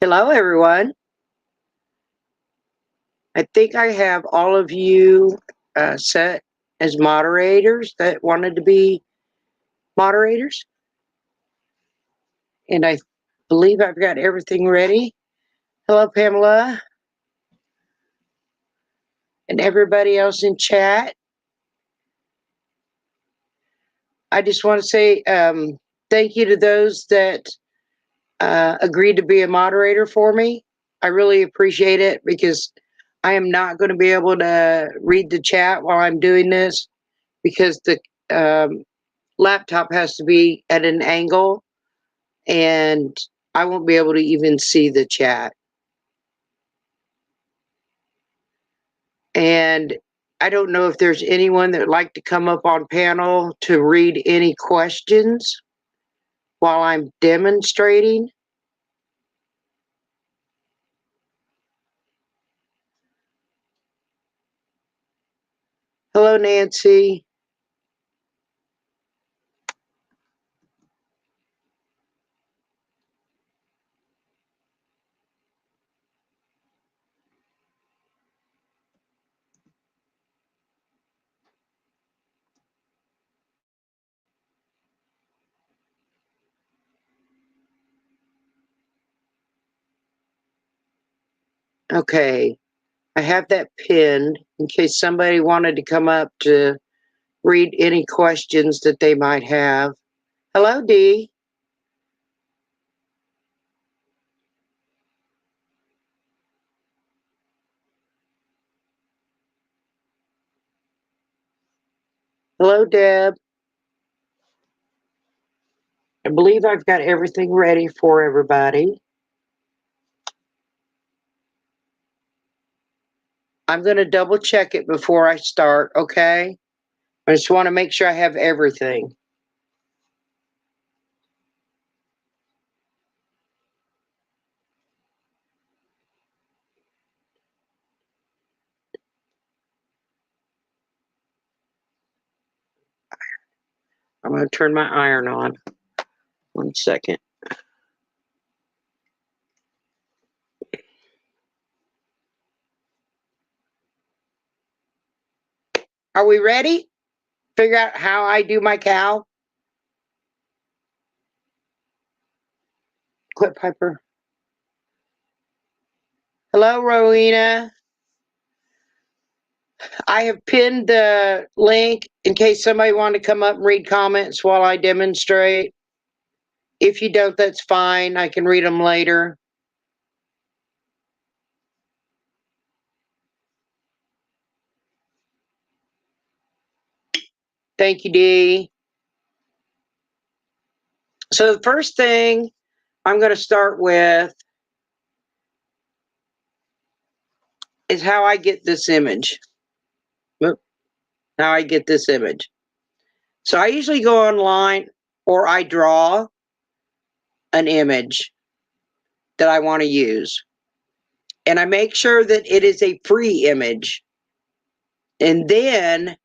Hello, everyone. I think I have all of you set as moderators that wanted to be moderators. And I believe I've got everything ready. Hello, Pamela, and everybody else in chat. I just want to say thank you to those that agreed to be a moderator for me. I really appreciate it because I am not going to be able to read the chat while I'm doing this because the laptop has to be at an angle and I won't be able to even see the chat. And I don't know if there's anyone that would like to come up on panel to read any questions while I'm demonstrating. Hello, Nancy. Okay, I have that pinned in case somebody wanted to come up to read any questions that they might have. Hello, Dee. Hello, Deb. I believe I've got everything ready for everybody. I'm going to double check it before I start, okay? I just want to make sure I have everything. I'm going to turn my iron on. 1 second. Are we ready? Figure out how I do my cow? Quit, Piper. Hello, Rowena. I have pinned the link in case somebody wanted to come up and read comments while I demonstrate. If you don't, that's fine. I can read them later. Thank you, Dee. So the first thing I'm going to start with is how I get this image. How I get this image. So I usually go online or I draw an image that I want to use. And I make sure that it is a free image. And then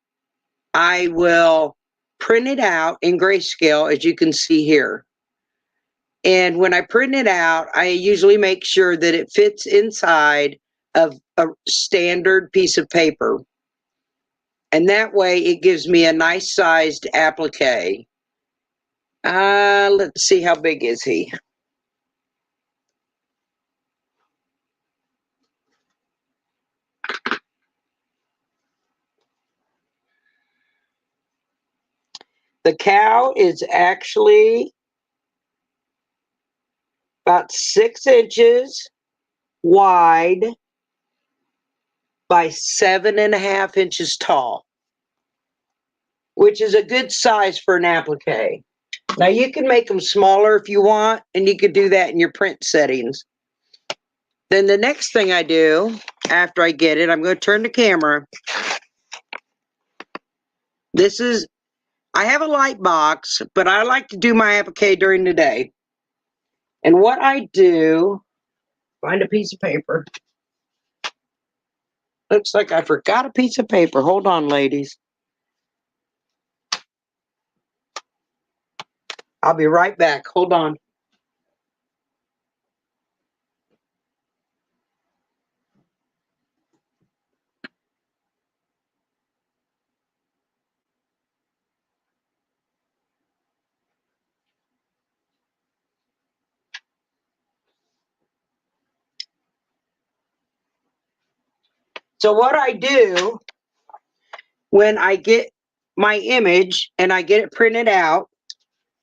I will print it out in grayscale, as you can see here. And when I print it out, I usually make sure that it fits inside of a standard piece of paper. And that way it gives me a nice sized applique. Let's see, how big is he? The cow is actually about 6 inches wide by 7.5 inches tall, which is a good size for an applique. Now you can make them smaller if you want, and you could do that in your print settings. Then the next thing I do after I get it, I'm going to turn the camera. I have a light box, but I like to do my applique during the day. And what I do, find a piece of paper. Looks like I forgot a piece of paper. Hold on, ladies. I'll be right back. Hold on. So what I do when I get my image and I get it printed out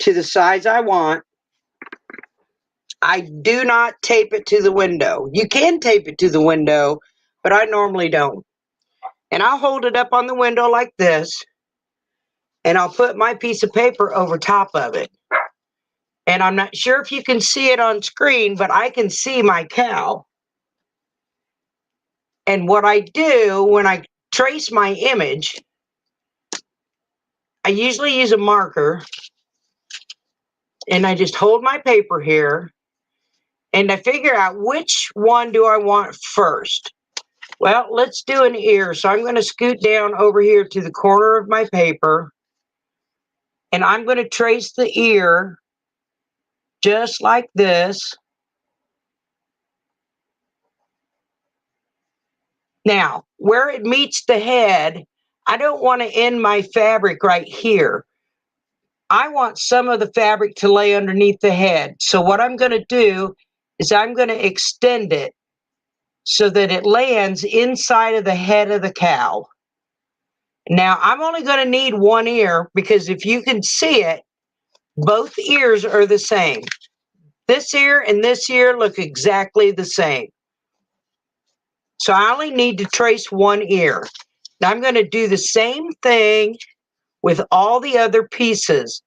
to the size I want, I do not tape it to the window. You can tape it to the window, but I normally don't. And I'll hold it up on the window like this, and I'll put my piece of paper over top of it. And I'm not sure if you can see it on screen, but I can see my cow. And what I do when I trace my image, I usually use a marker, and I just hold my paper here, and I figure out which one do I want first. Well, let's do an ear. So I'm going to scoot down over here to the corner of my paper, and I'm going to trace the ear just like this. Now, where it meets the head, I don't want to end my fabric right here. I want some of the fabric to lay underneath the head. So what I'm going to do is I'm going to extend it so that it lands inside of the head of the cow. Now, I'm only going to need one ear because if you can see it, both ears are the same. This ear and this ear look exactly the same. So I only need to trace one ear. Now I'm going to do the same thing with all the other pieces.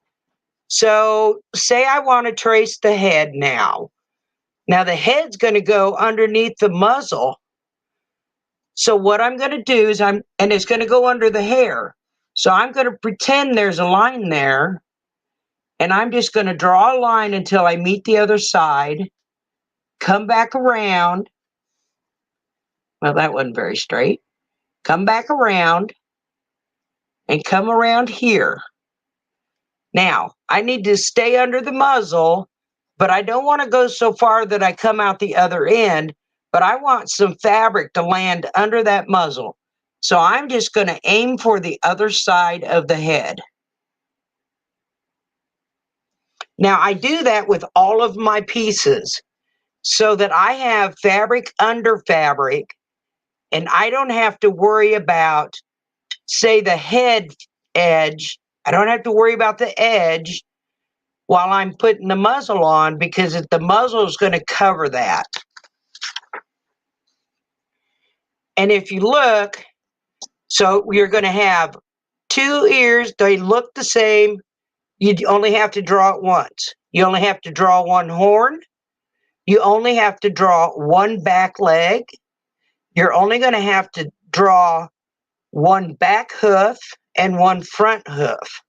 So say I want to trace the head now. Now the head's going to go underneath the muzzle. So what I'm going to do is and it's going to go under the hair. So I'm going to pretend there's a line there. And I'm just going to draw a line until I meet the other side. Come back around. Well, that wasn't very straight. Come back around and come around here. Now, I need to stay under the muzzle, but I don't want to go so far that I come out the other end, but I want some fabric to land under that muzzle. So I'm just going to aim for the other side of the head. Now, I do that with all of my pieces so that I have fabric under fabric, and I don't have to worry about, say, the head edge. I don't have to worry about the edge while I'm putting the muzzle on, because the muzzle is going to cover that. And if you look, so you're going to have two ears. They look the same. You only have to draw it once. You only have to draw one horn. You only have to draw one back leg. You're only going to have to draw one back hoof and one front hoof.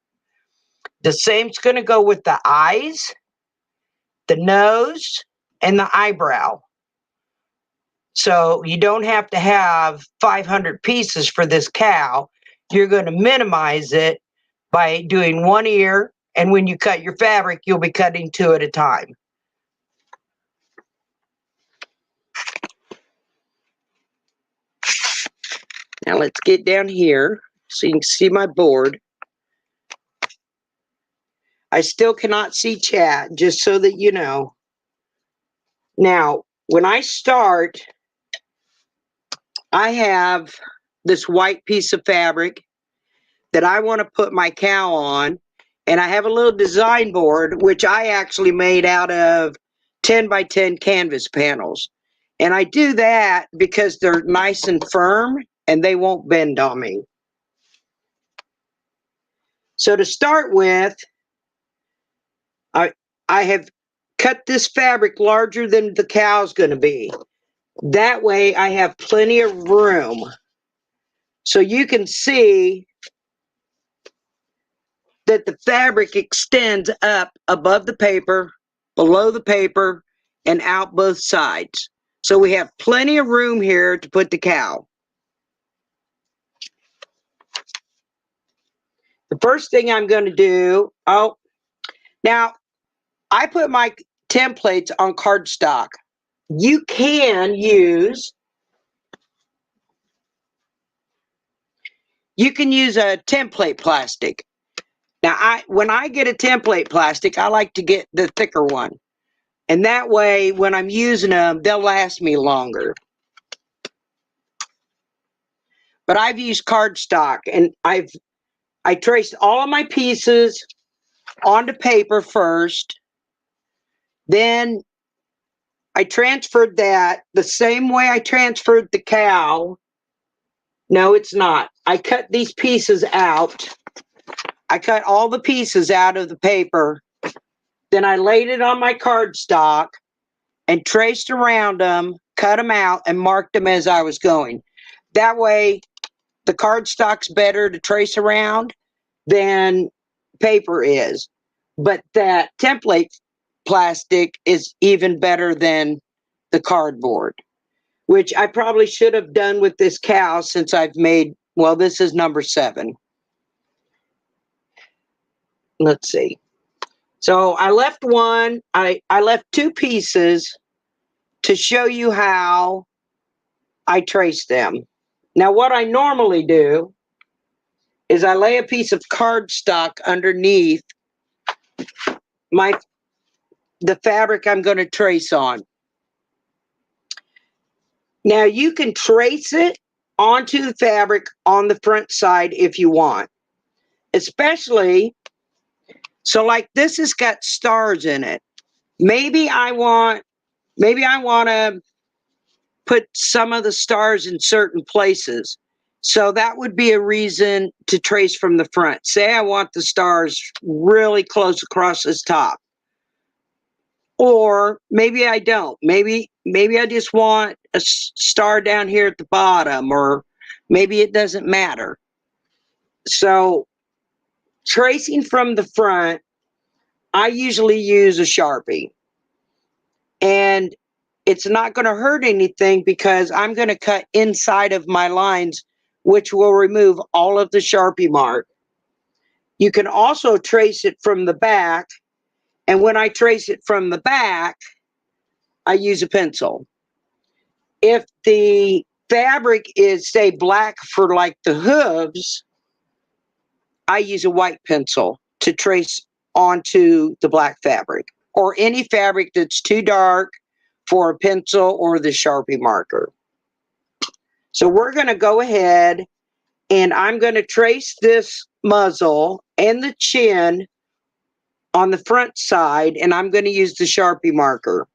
The same's going to go with the eyes, the nose, and the eyebrow. So you don't have to have 500 pieces for this cow. You're going to minimize it by doing one ear, and when you cut your fabric, you'll be cutting two at a time. Now let's get down here so you can see my board. I still cannot see chat, just so that you know. Now, when I start, I have this white piece of fabric that I want to put my cow on, and I have a little design board, which I actually made out of 10 by 10 canvas panels. And I do that because they're nice and firm, and they won't bend on me. So to start with, I have cut this fabric larger than the cow's going to be. That way I have plenty of room. So you can see that the fabric extends up above the paper, below the paper, and out both sides. So we have plenty of room here to put the cow. The first thing I'm going to do, now I put my templates on cardstock. You can use a template plastic. Now, when I get a template plastic, I like to get the thicker one. And that way, when I'm using them, they'll last me longer. but I've used cardstock, and I traced all of my pieces onto paper first. Then I transferred that the same way I transferred the cow. No, it's not. I cut these pieces out. I cut all the pieces out of the paper. Then I laid it on my cardstock and traced around them, cut them out, and marked them as I was going. That way, the cardstock's better to trace around than paper is. But that template plastic is even better than the cardboard, which I probably should have done with this cow since I've made, well, this is number 7. Let's see. So I left one, I left 2 pieces to show you how I trace them. Now, what I normally do is I lay a piece of cardstock underneath the fabric I'm going to trace on. Now, you can trace it onto the fabric on the front side if you want, especially, so like this has got stars in it. Maybe I want to put some of the stars in certain places. So that would be a reason to trace from the front. Say I want the stars really close across this top. Or maybe I don't. Maybe I just want a star down here at the bottom, or maybe it doesn't matter. So tracing from the front, I usually use a Sharpie. And it's not going to hurt anything because I'm going to cut inside of my lines, which will remove all of the Sharpie mark. You can also trace it from the back. And when I trace it from the back, I use a pencil. If the fabric is, say, black for like the hooves, I use a white pencil to trace onto the black fabric, or any fabric that's too dark for a pencil or the Sharpie marker. So we're going to go ahead and I'm going to trace this muzzle and the chin on the front side, and I'm going to use the Sharpie marker.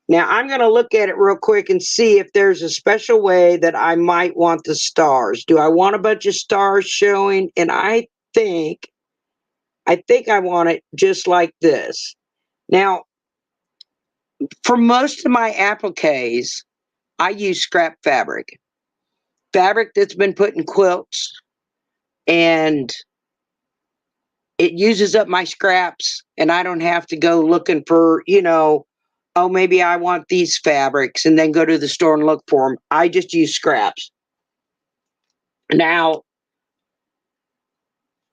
Now I'm going to look at it real quick and see if there's a special way that I might want the stars. Do I want a bunch of stars showing? And I think I want it just like this. Now, for most of my appliques, I use scrap fabric that's been put in quilts, and it uses up my scraps, and I don't have to go looking for, oh, maybe I want these fabrics and then go to the store and look for them. I just use scraps. Now,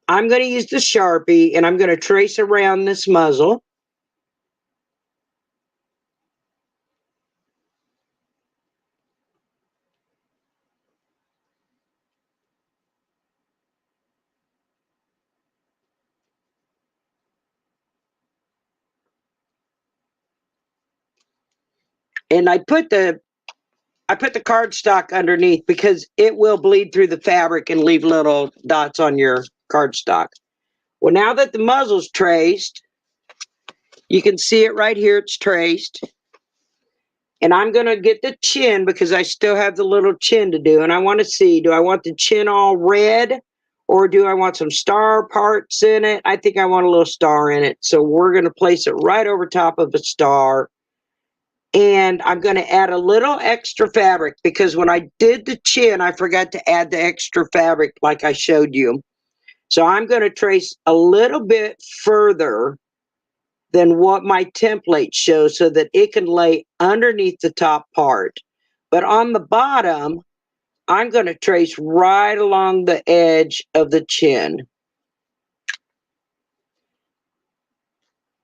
I'm going to use the Sharpie, and I'm going to trace around this muzzle. And I put the cardstock underneath because it will bleed through the fabric and leave little dots on your cardstock. Well, now that the muzzle's traced, you can see it right here, it's traced. And I'm going to get the chin because I still have the little chin to do. And I want to see, do I want the chin all red, or do I want some star parts in it? I think I want a little star in it. So we're going to place it right over top of a star. And I'm going to add a little extra fabric because when I did the chin, I forgot to add the extra fabric like I showed you. So I'm going to trace a little bit further than what my template shows so that it can lay underneath the top part. But on the bottom, I'm going to trace right along the edge of the chin.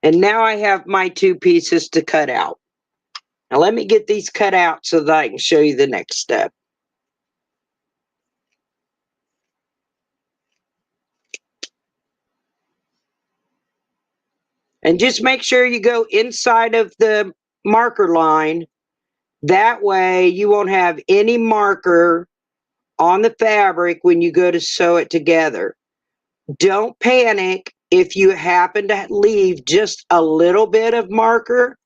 And now I have my 2 pieces to cut out. Now let me get these cut out so that I can show you the next step. And just make sure you go inside of the marker line. That way you won't have any marker on the fabric when you go to sew it together. Don't panic if you happen to leave just a little bit of marker.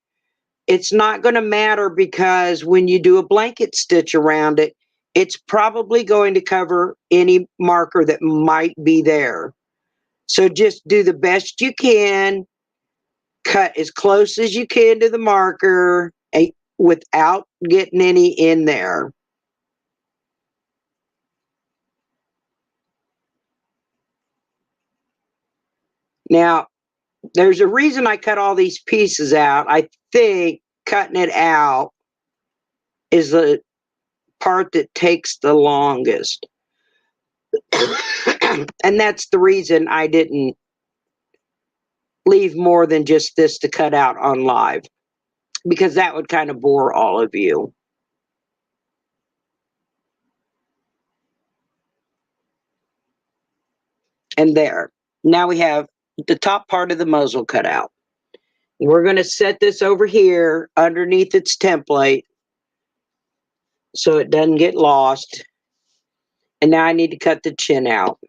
It's not going to matter because when you do a blanket stitch around it, it's probably going to cover any marker that might be there. So just do the best you can, cut as close as you can to the marker without getting any in there. Now, there's a reason I cut all these pieces out. I think cutting it out is the part that takes the longest. And that's the reason I didn't leave more than just this to cut out on live, because that would kind of bore all of you. And there. Now we have the top part of the muzzle cut out. We're going to set this over here underneath its template so it doesn't get lost. And now I need to cut the chin out.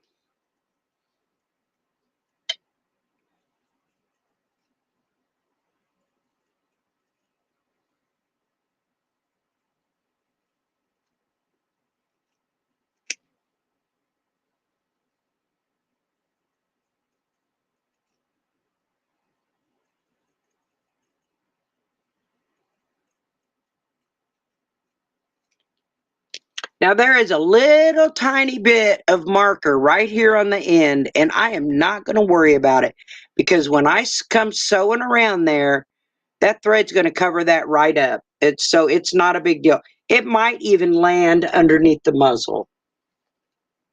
Now there is a little tiny bit of marker right here on the end, and I am not going to worry about it because when I come sewing around there, that thread's going to cover that right up. So it's not a big deal. It might even land underneath the muzzle.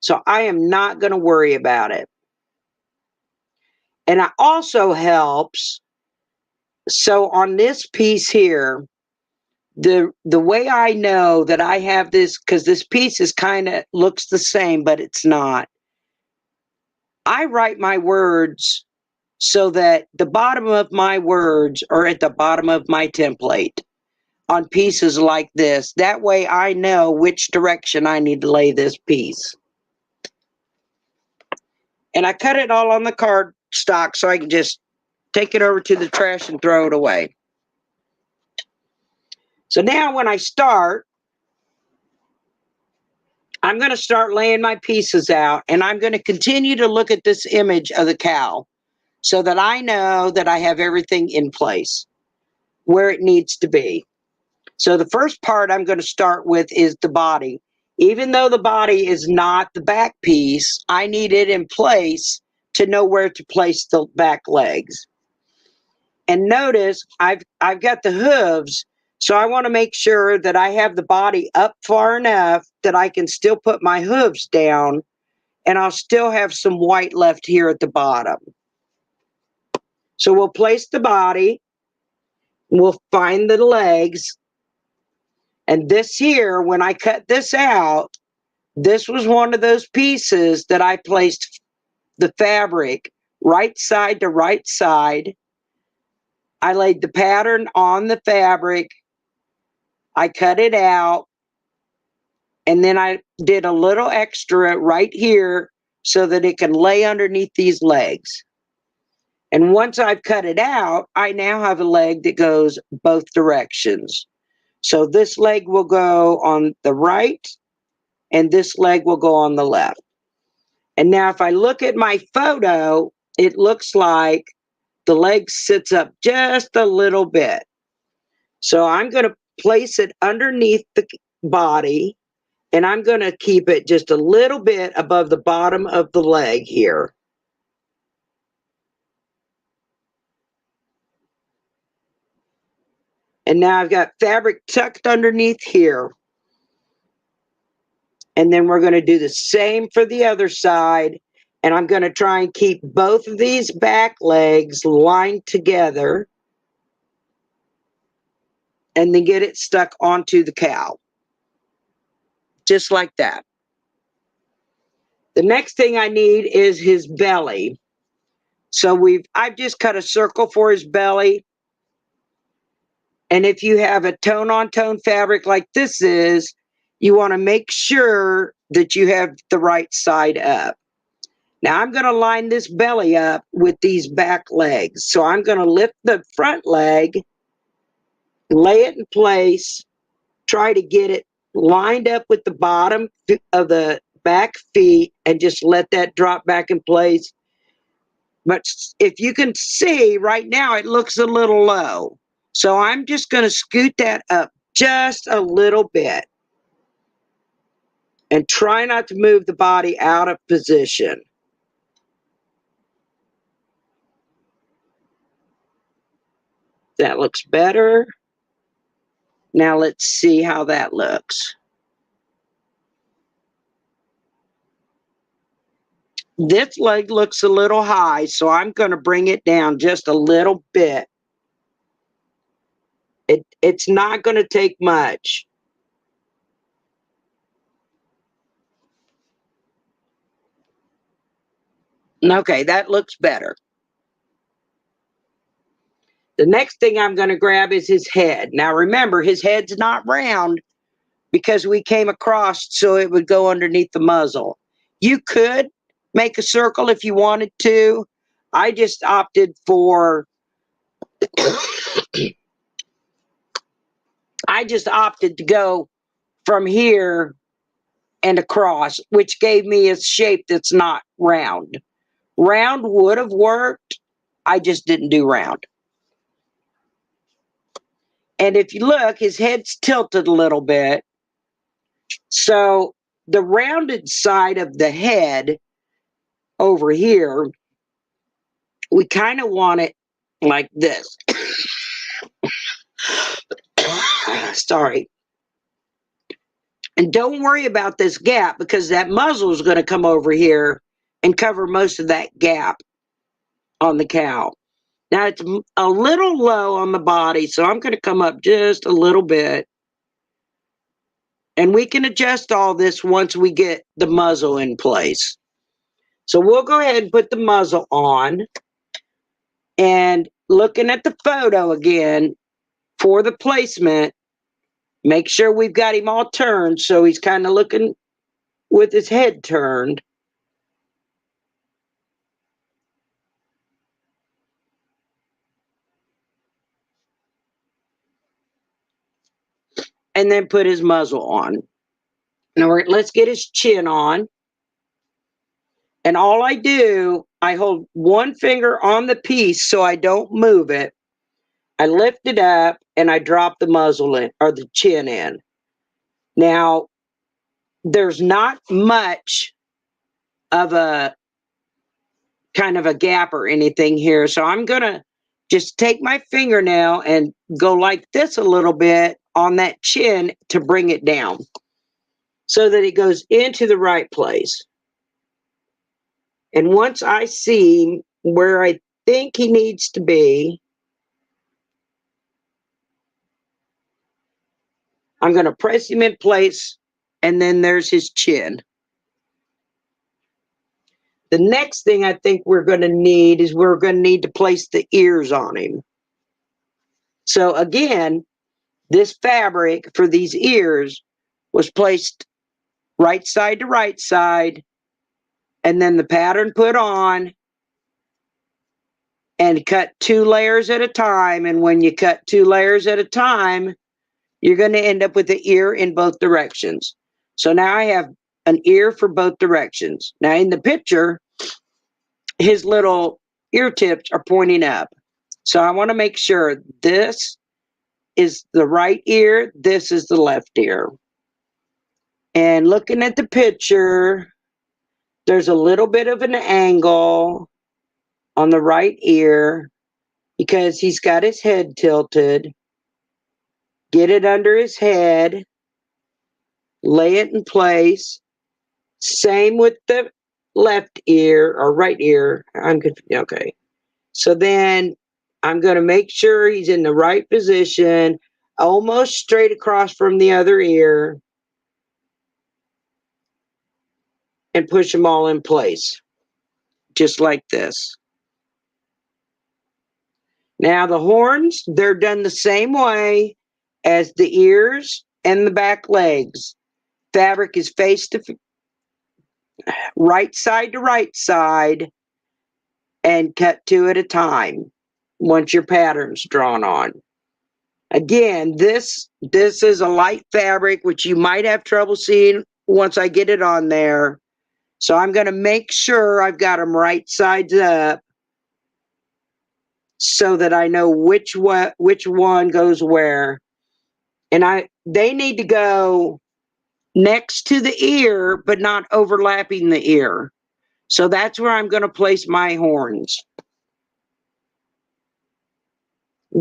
So I am not going to worry about it. And it also helps. So on this piece here, the way I know that I have this, because this piece is kind of looks the same, but it's not. I write my words so that the bottom of my words are at the bottom of my template on pieces like this. That way I know which direction I need to lay this piece. And I cut it all on the cardstock so I can just take it over to the trash and throw it away. So now when I start, I'm going to start laying my pieces out, and I'm going to continue to look at this image of the cow so that I know that I have everything in place where it needs to be. So the first part I'm going to start with is the body. Even though the body is not the back piece, I need it in place to know where to place the back legs. And notice I've got the hooves, so I want to make sure that I have the body up far enough that I can still put my hooves down, and I'll still have some white left here at the bottom. So we'll place the body, we'll find the legs, and this here, when I cut this out, this was one of those pieces that I placed the fabric right side to right side. I laid the pattern on the fabric, I cut it out, and then I did a little extra right here so that it can lay underneath these legs. And once I've cut it out, I now have a leg that goes both directions. So this leg will go on the right, and this leg will go on the left. And now if I look at my photo, it looks like the leg sits up just a little bit. So I'm going to place it underneath the body, and I'm going to keep it just a little bit above the bottom of the leg here. And now I've got fabric tucked underneath here. And then we're going to do the same for the other side. And I'm going to try and keep both of these back legs lined together and then get it stuck onto the cow. Just like that. The next thing I need is his belly. So I've just cut a circle for his belly. And if you have a tone-on-tone fabric like this is, you want to make sure that you have the right side up. Now I'm going to line this belly up with these back legs. So I'm going to lift the front leg, lay it in place, try to get it lined up with the bottom of the back feet, and just let that drop back in place. But if you can see right now, it looks a little low. So I'm just going to scoot that up just a little bit and try not to move the body out of position. That looks better. Now let's see how that looks. This leg looks a little high, so I'm going to bring it down just a little bit. It's not going to take much. Okay, that looks better. The next thing I'm going to grab is his head. Now remember, his head's not round because we came across so it would go underneath the muzzle. You could make a circle if you wanted to. I just opted for to go from here and across, which gave me a shape that's not round. Round would have worked. I just didn't do round. And if you look, his head's tilted a little bit. So the rounded side of the head over here, we kind of want it like this. Sorry. And don't worry about this gap because that muzzle is going to come over here and cover most of that gap on the cow. Now it's a little low on the body, so I'm going to come up just a little bit. And we can adjust all this once we get the muzzle in place. So we'll go ahead and put the muzzle on. And looking at the photo again for the placement, make sure we've got him all turned so he's kind of looking with his head turned. And then put his muzzle on. Now let's get his chin on. And all I do, I hold one finger on the piece so I don't move it. I lift it up and I drop the muzzle in, or the chin in. Now, there's not much of a kind of a gap or anything here. So I'm going to just take my fingernail and go like this a little bit on that chin to bring it down so that it goes into the right place. And once I see where I think he needs to be, I'm going to press him in place, and then there's his chin. The next thing I think we're going to need is we're going to need to place the ears on him. So again, this fabric for these ears was placed right side to right side, and then the pattern put on, and cut 2 layers at a time. And when you cut 2 layers at a time, you're going to end up with the ear in both directions. So now I have an ear for both directions. Now in the picture, his little ear tips are pointing up. So I want to make sure this is the right ear, this is the left ear. And looking at the picture, there's a little bit of an angle on the right ear because he's got his head tilted. Get it under his head, lay it in place. Same with the left ear or right ear. I'm confused. Okay. So then I'm going to make sure he's in the right position, almost straight across from the other ear, and push them all in place, just like this. Now the horns, they're done the same way as the ears and the back legs. Fabric is face to right side to right side, and cut two at a time once your pattern's drawn on. Again, this is a light fabric, which you might have trouble seeing once I get it on there. So I'm going to make sure I've got them right sides up so that I know which one goes where. And they need to go next to the ear, but not overlapping the ear. So that's where I'm going to place my horns.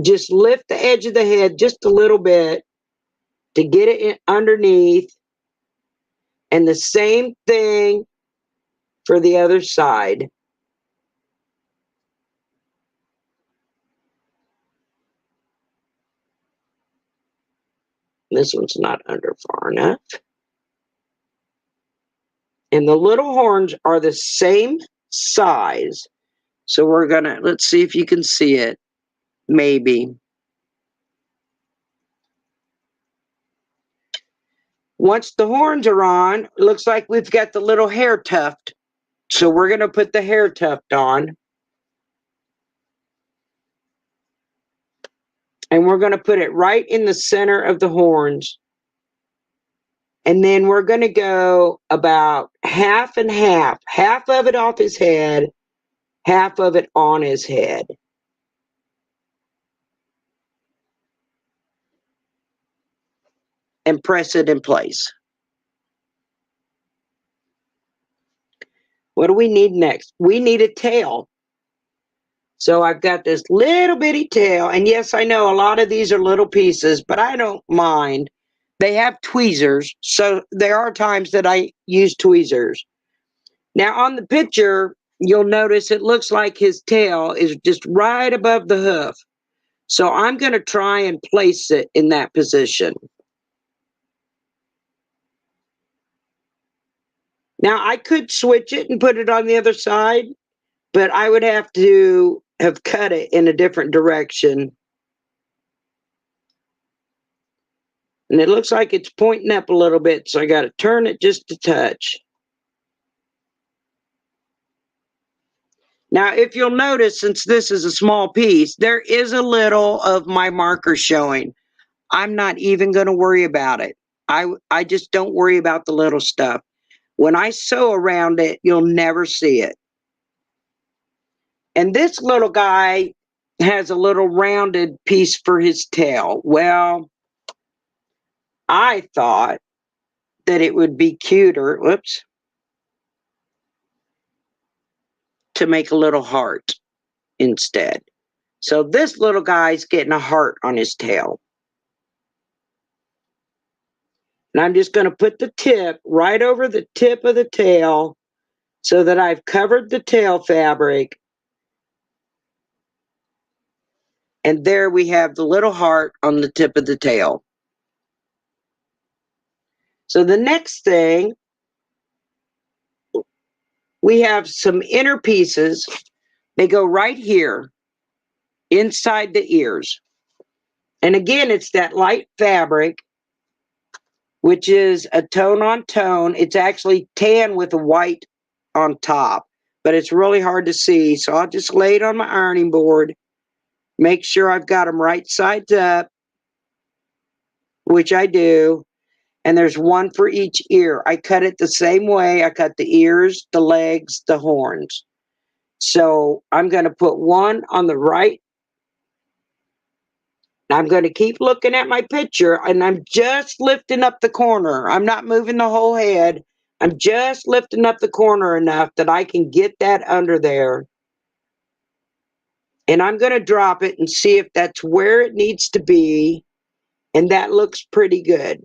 Just lift the edge of the head just a little bit to get it underneath. And the same thing for the other side. This one's not under far enough. And the little horns are the same size. So we're gonna, let's see if you can see it. Maybe. Once the horns are on, it looks like we've got the little hair tuft. So we're going to put the hair tuft on. And we're going to put it right in the center of the horns. And then we're going to go about half and half. Half of it off his head, half of it on his head. And press it in place. What do we need next? We need a tail. So I've got this little bitty tail. And yes, I know a lot of these are little pieces, but I don't mind. They have tweezers, so there are times that I use tweezers. Now on the picture, you'll notice it looks like his tail is just right above the hoof. So I'm going to try and place it in that position. Now I could switch it and put it on the other side, but I would have to have cut it in a different direction. And it looks like it's pointing up a little bit, so I got to turn it just a touch. Now, if you'll notice, since this is a small piece, there is a little of my marker showing. I'm not even going to worry about it. I just don't worry about the little stuff. When I sew around it, you'll never see it. And this little guy has a little rounded piece for his tail. Well, I thought that it would be cuter, whoops, to make a little heart instead. So this little guy's getting a heart on his tail. And I'm just going to put the tip right over the tip of the tail so that I've covered the tail fabric. And there we have the little heart on the tip of the tail. So the next thing, we have some inner pieces. They go right here inside the ears. And again, it's that light fabric, which is a tone on tone. It's actually tan with a white on top, but it's really hard to see. So I'll just lay it on my ironing board. Make sure I've got them right sides up, which I do. And there's one for each ear. I cut it the same way. I cut the ears, the legs, the horns. So I'm going to put one on the right. I'm going to keep looking at my picture, and I'm just lifting up the corner. I'm not moving the whole head. I'm just lifting up the corner enough that I can get that under there. And I'm going to drop it and see if that's where it needs to be. And that looks pretty good.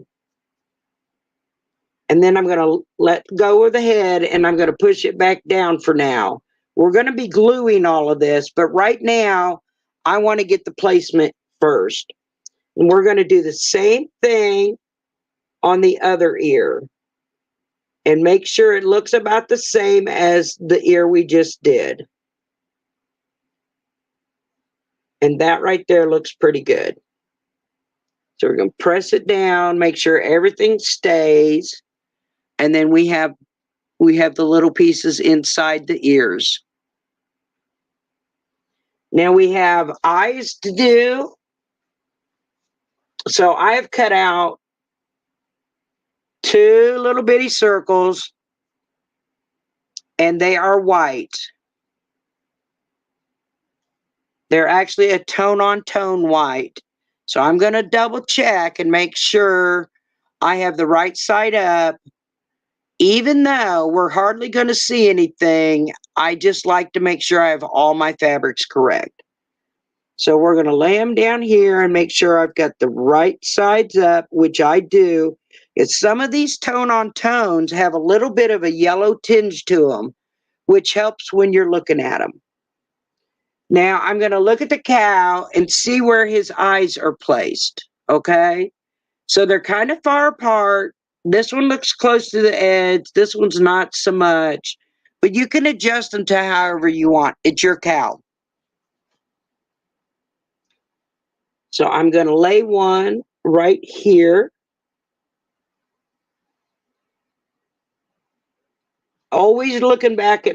And then I'm going to let go of the head, and I'm going to push it back down for now. We're going to be gluing all of this, but right now, I want to get the placement first. And we're going to do the same thing on the other ear. And make sure it looks about the same as the ear we just did. And that right there looks pretty good. So we're going to press it down, make sure everything stays. And then we have we have the little pieces inside the ears. Now we have eyes to do. So I have cut out 2 little bitty circles, and they are white. They're actually a tone-on-tone white. So I'm going to double check and make sure I have the right side up. Even though we're hardly going to see anything, I just like to make sure I have all my fabrics correct. So we're going to lay them down here and make sure I've got the right sides up, which I do. It's some of these tone-on-tones have a little bit of a yellow tinge to them, which helps when you're looking at them. Now I'm going to look at the cow and see where his eyes are placed, okay? So they're kind of far apart. This one looks close to the edge. This one's not so much. But you can adjust them to however you want. It's your cow. So I'm going to lay one right here. Always looking back,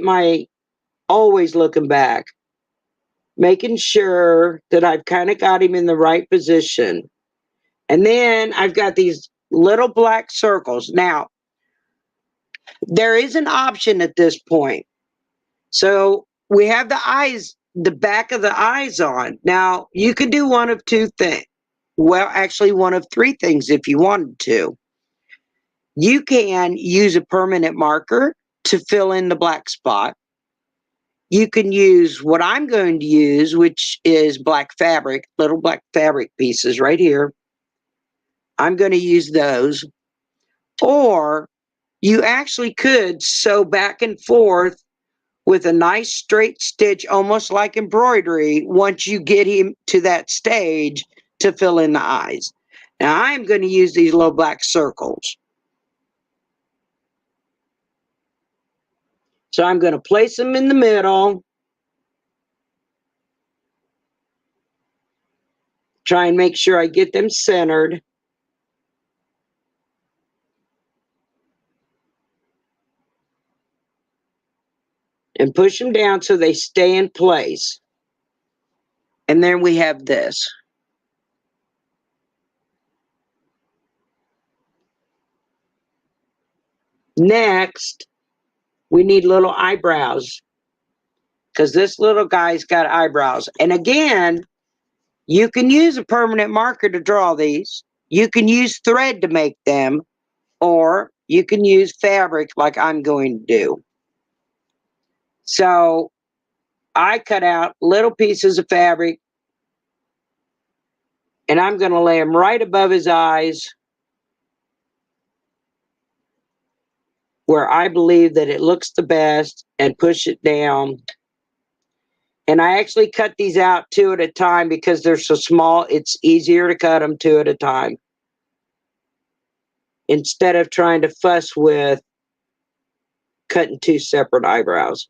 making sure that I've kind of got him in the right position. And then I've got these little black circles. Now, there is an option at this point. So we have the eyes, the back of the eyes on. Now, you could do one of 2 things. Well, actually, one of 3 things if you wanted to. You can use a permanent marker to fill in the black spot. You can use what I'm going to use, which is black fabric, little black fabric pieces right here. I'm going to use those. Or you actually could sew back and forth with a nice straight stitch, almost like embroidery, once you get him to that stage to fill in the eyes. Now I'm going to use these little black circles. So I'm going to place them in the middle. Try and make sure I get them centered. And push them down so they stay in place. And then we have this. Next, we need little eyebrows, because this little guy's got eyebrows. And again, you can use a permanent marker to draw these. You can use thread to make them, or you can use fabric like I'm going to do. So I cut out little pieces of fabric, and I'm going to lay them right above his eyes, where I believe that it looks the best, and push it down. And I actually cut these out 2 at a time because they're so small, it's easier to cut them 2 at a time, instead of trying to fuss with cutting 2 separate eyebrows.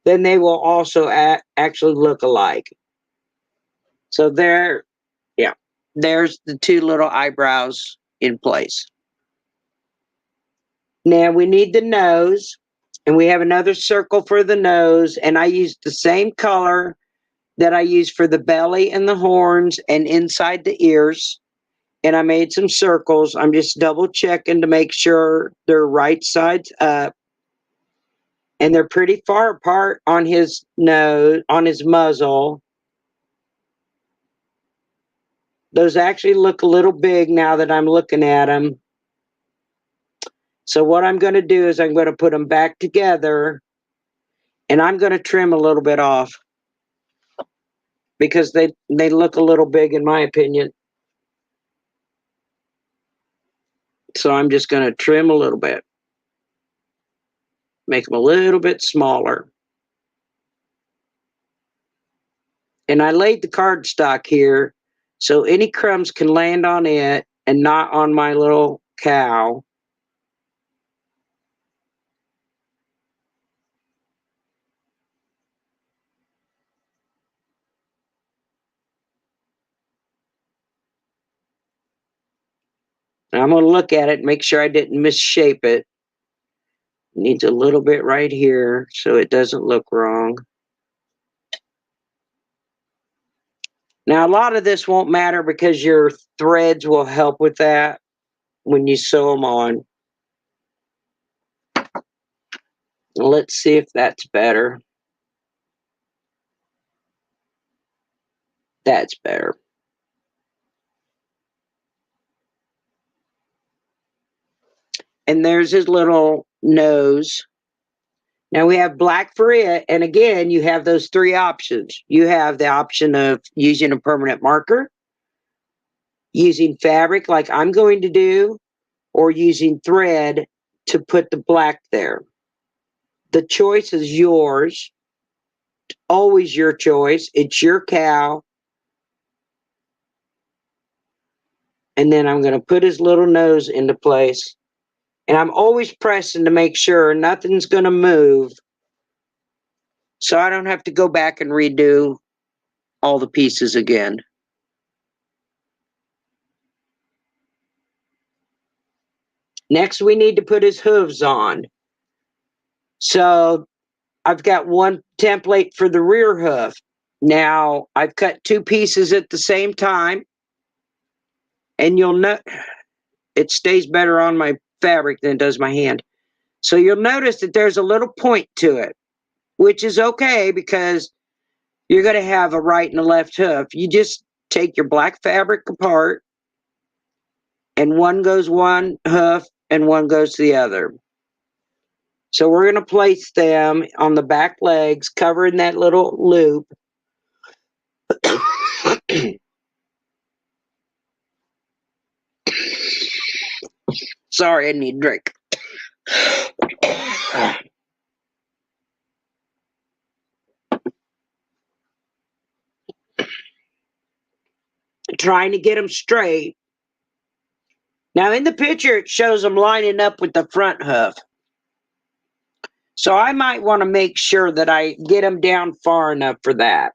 Then they will also actually look alike. So there's the 2 little eyebrows in place. Now we need the nose, and we have another circle for the nose, and I used the same color that I used for the belly and the horns and inside the ears. And I made some circles. I'm just double checking to make sure they're right sides up. And they're pretty far apart on his nose, on his muzzle. Those actually look a little big now that I'm looking at them. So what I'm going to do is I'm going to put them back together, and I'm going to trim a little bit off because they look a little big in my opinion. So I'm just going to trim a little bit. Make them a little bit smaller. And I laid the cardstock here so any crumbs can land on it and not on my little cow. And I'm going to look at it and make sure I didn't misshape it. Needs a little bit right here so it doesn't look wrong. Now, a lot of this won't matter because your threads will help with that when you sew them on. Let's see if that's better. That's better. And there's his little nose. Now we have black for it. And again, you have those three options. You have the option of using a permanent marker, using fabric like I'm going to do, or using thread to put the black there. The choice is yours. Always your choice. It's your cow. And then I'm going to put his little nose into place. And I'm always pressing to make sure nothing's going to move, so I don't have to go back and redo all the pieces again. Next, we need to put his hooves on. So I've got one template for the rear hoof. Now, I've cut two pieces at the same time, and you'll note it stays better on my fabric than it does my hand. So you'll notice that there's a little point to it, which is okay because you're going to have a right and a left hoof. You just take your black fabric apart, and one goes one hoof and one goes to the other. So we're going to place them on the back legs, covering that little loop. Sorry, I need a drink. Trying to get them straight. Now in the picture, it shows them lining up with the front hoof. So I might want to make sure that I get them down far enough for that.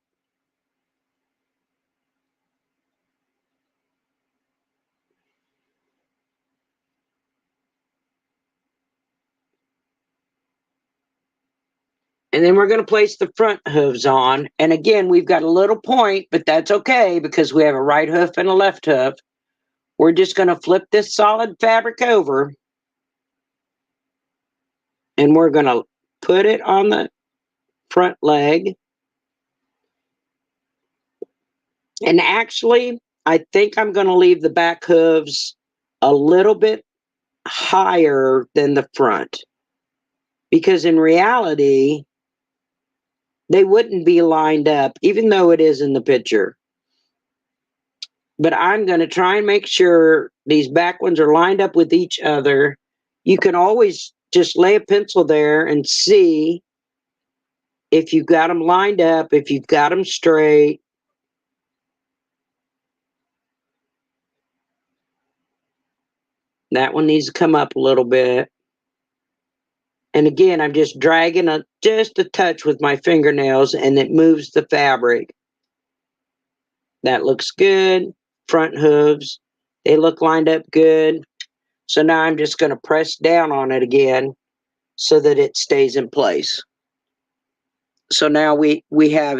And then we're going to place the front hooves on. And again, we've got a little point, but that's okay because we have a right hoof and a left hoof. We're just going to flip this solid fabric over. And we're going to put it on the front leg. And actually, I think I'm going to leave the back hooves a little bit higher than the front. Because in reality, they wouldn't be lined up, even though it is in the picture. But I'm going to try and make sure these back ones are lined up with each other. You can always just lay a pencil there and see if you've got them lined up, if you've got them straight. That one needs to come up a little bit. And again, I'm just dragging just a touch with my fingernails, and it moves the fabric. That looks good. Front hooves, they look lined up good. So now I'm just going to press down on it again so that it stays in place. So now we have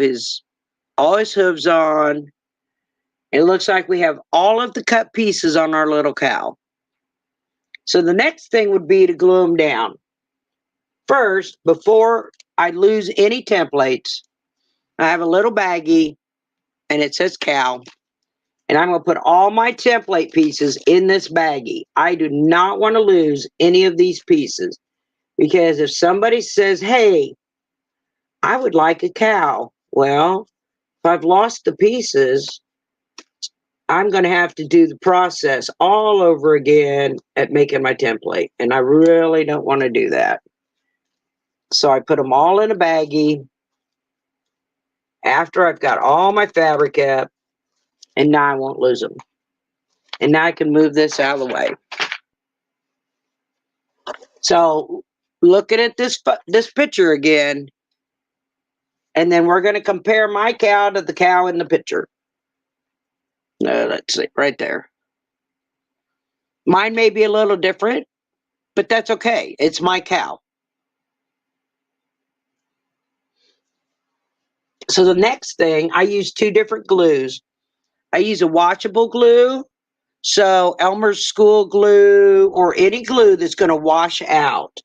all his hooves on. It looks like we have all of the cut pieces on our little cow. So the next thing would be to glue them down. First, before I lose any templates, I have a little baggie, and it says cow. And I'm going to put all my template pieces in this baggie. I do not want to lose any of these pieces. Because if somebody says, hey, I would like a cow. Well, if I've lost the pieces, I'm going to have to do the process all over again at making my template. And I really don't want to do that. So I put them all in a baggie after I've got all my fabric up. And now I won't lose them. And now I can move this out of the way. So looking at this picture again, and then we're going to compare my cow to the cow in the picture. Let's see, right there. Mine may be a little different, but that's okay. It's my cow. So the next thing, I use 2 different glues. I use a washable glue, so Elmer's school glue or any glue that's going to wash out.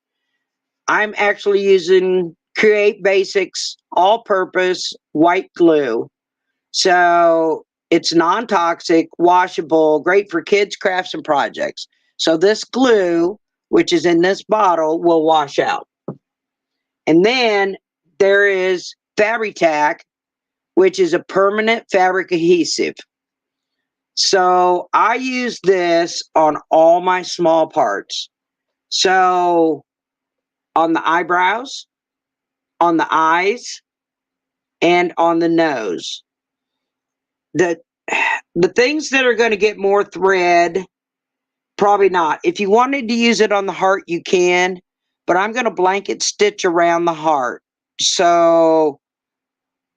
I'm actually using Create Basics all-purpose white glue. So it's non-toxic, washable, great for kids, crafts, and projects. So this glue, which is in this bottle, will wash out. And then there is Fabri-Tac, which is a permanent fabric adhesive. So I use this on all my small parts. So on the eyebrows, on the eyes, and on the nose. The things that are going to get more thread, probably not. If you wanted to use it on the heart, you can, but I'm going to blanket stitch around the heart. So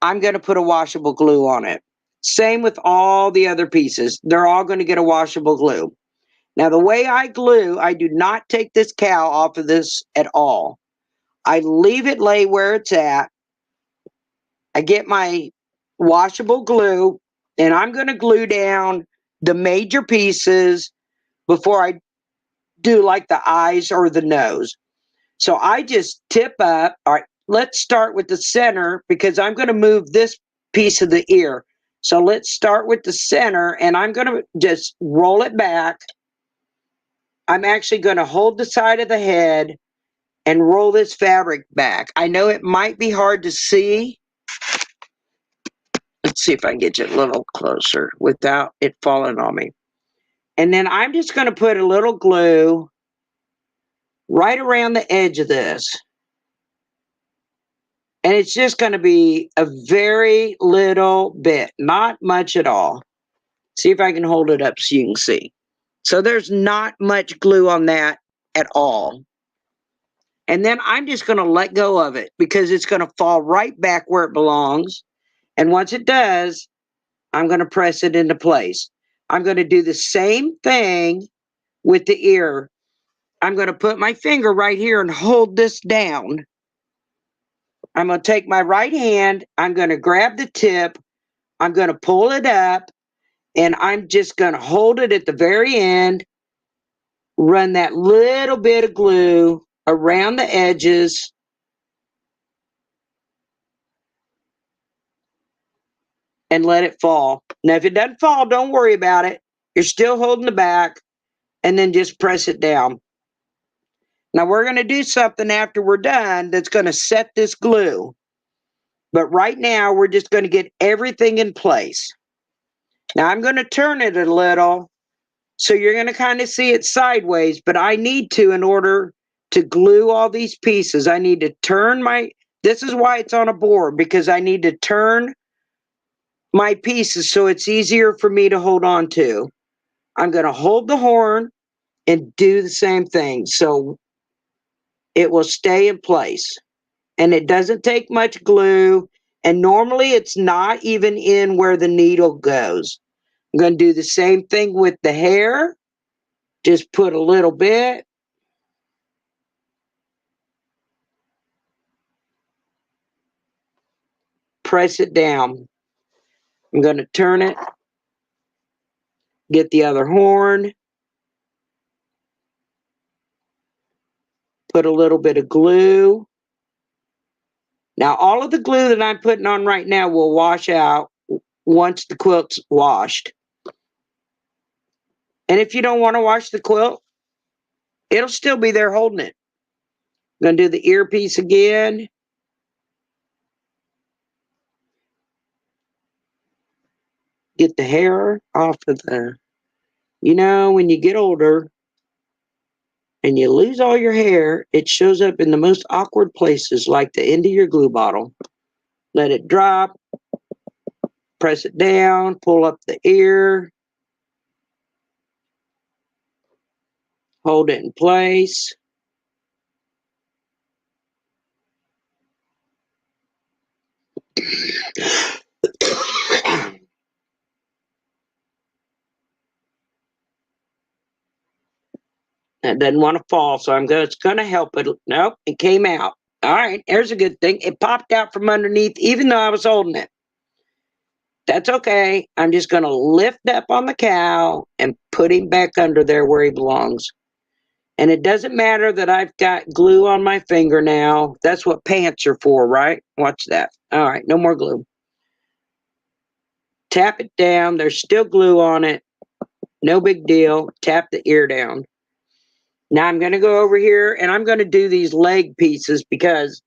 I'm going to put a washable glue on it. Same with all the other pieces. They're all going to get a washable glue. Now, the way I glue, I do not take this cowl off of this at all. I leave it lay where it's at. I get my washable glue, and I'm going to glue down the major pieces before I do like the eyes or the nose. So I just tip up. All right, let's start with the center because I'm going to move this piece of the ear. So let's start with the center, and I'm going to just roll it back. I'm actually going to hold the side of the head and roll this fabric back. I know it might be hard to see. Let's see if I can get you a little closer without it falling on me. And then I'm just going to put a little glue right around the edge of this. And it's just going to be a very little bit, not much at all. See if I can hold it up so you can see. So there's not much glue on that at all. And then I'm just going to let go of it because it's going to fall right back where it belongs. And once it does, I'm going to press it into place. I'm going to do the same thing with the ear. I'm going to put my finger right here and hold this down. I'm going to take my right hand. I'm going to grab the tip. I'm going to pull it up. And I'm just going to hold it at the very end. Run that little bit of glue around the edges. And let it fall. Now, if it doesn't fall, don't worry about it. You're still holding the back. And then just press it down. Now, we're going to do something after we're done that's going to set this glue. But right now, we're just going to get everything in place. Now, I'm going to turn it a little. So you're going to kind of see it sideways. But I need to, in order to glue all these pieces, I need to turn my... This is why it's on a board. Because I need to turn my pieces so it's easier for me to hold on to. I'm going to hold the horn and do the same thing so it will stay in place. And it doesn't take much glue, and normally it's not even in where the needle goes. I'm going to do the same thing with the hair. Just put a little bit. Press it down. I'm going to turn it. Get the other horn. Put a little bit of glue. Now, all of the glue that I'm putting on right now will wash out once the quilt's washed. And if you don't want to wash the quilt, it'll still be there holding it. I'm going to do the earpiece again. Get the hair off of the... You know, when you get older and you lose all your hair, it shows up in the most awkward places, like the end of your glue bottle. Let it drop. Press it down. Pull up the ear. Hold it in place. That doesn't want to fall, so it's going to help it. Nope, it came out. All right, here's a good thing. It popped out from underneath even though I was holding it. That's okay. I'm just going to lift up on the cow and put him back under there where he belongs. And it doesn't matter that I've got glue on my finger now. That's what pants are for, right? Watch that. All right, no more glue. Tap it down. There's still glue on it. No big deal. Tap the ear down. Now I'm going to go over here and I'm going to do these leg pieces because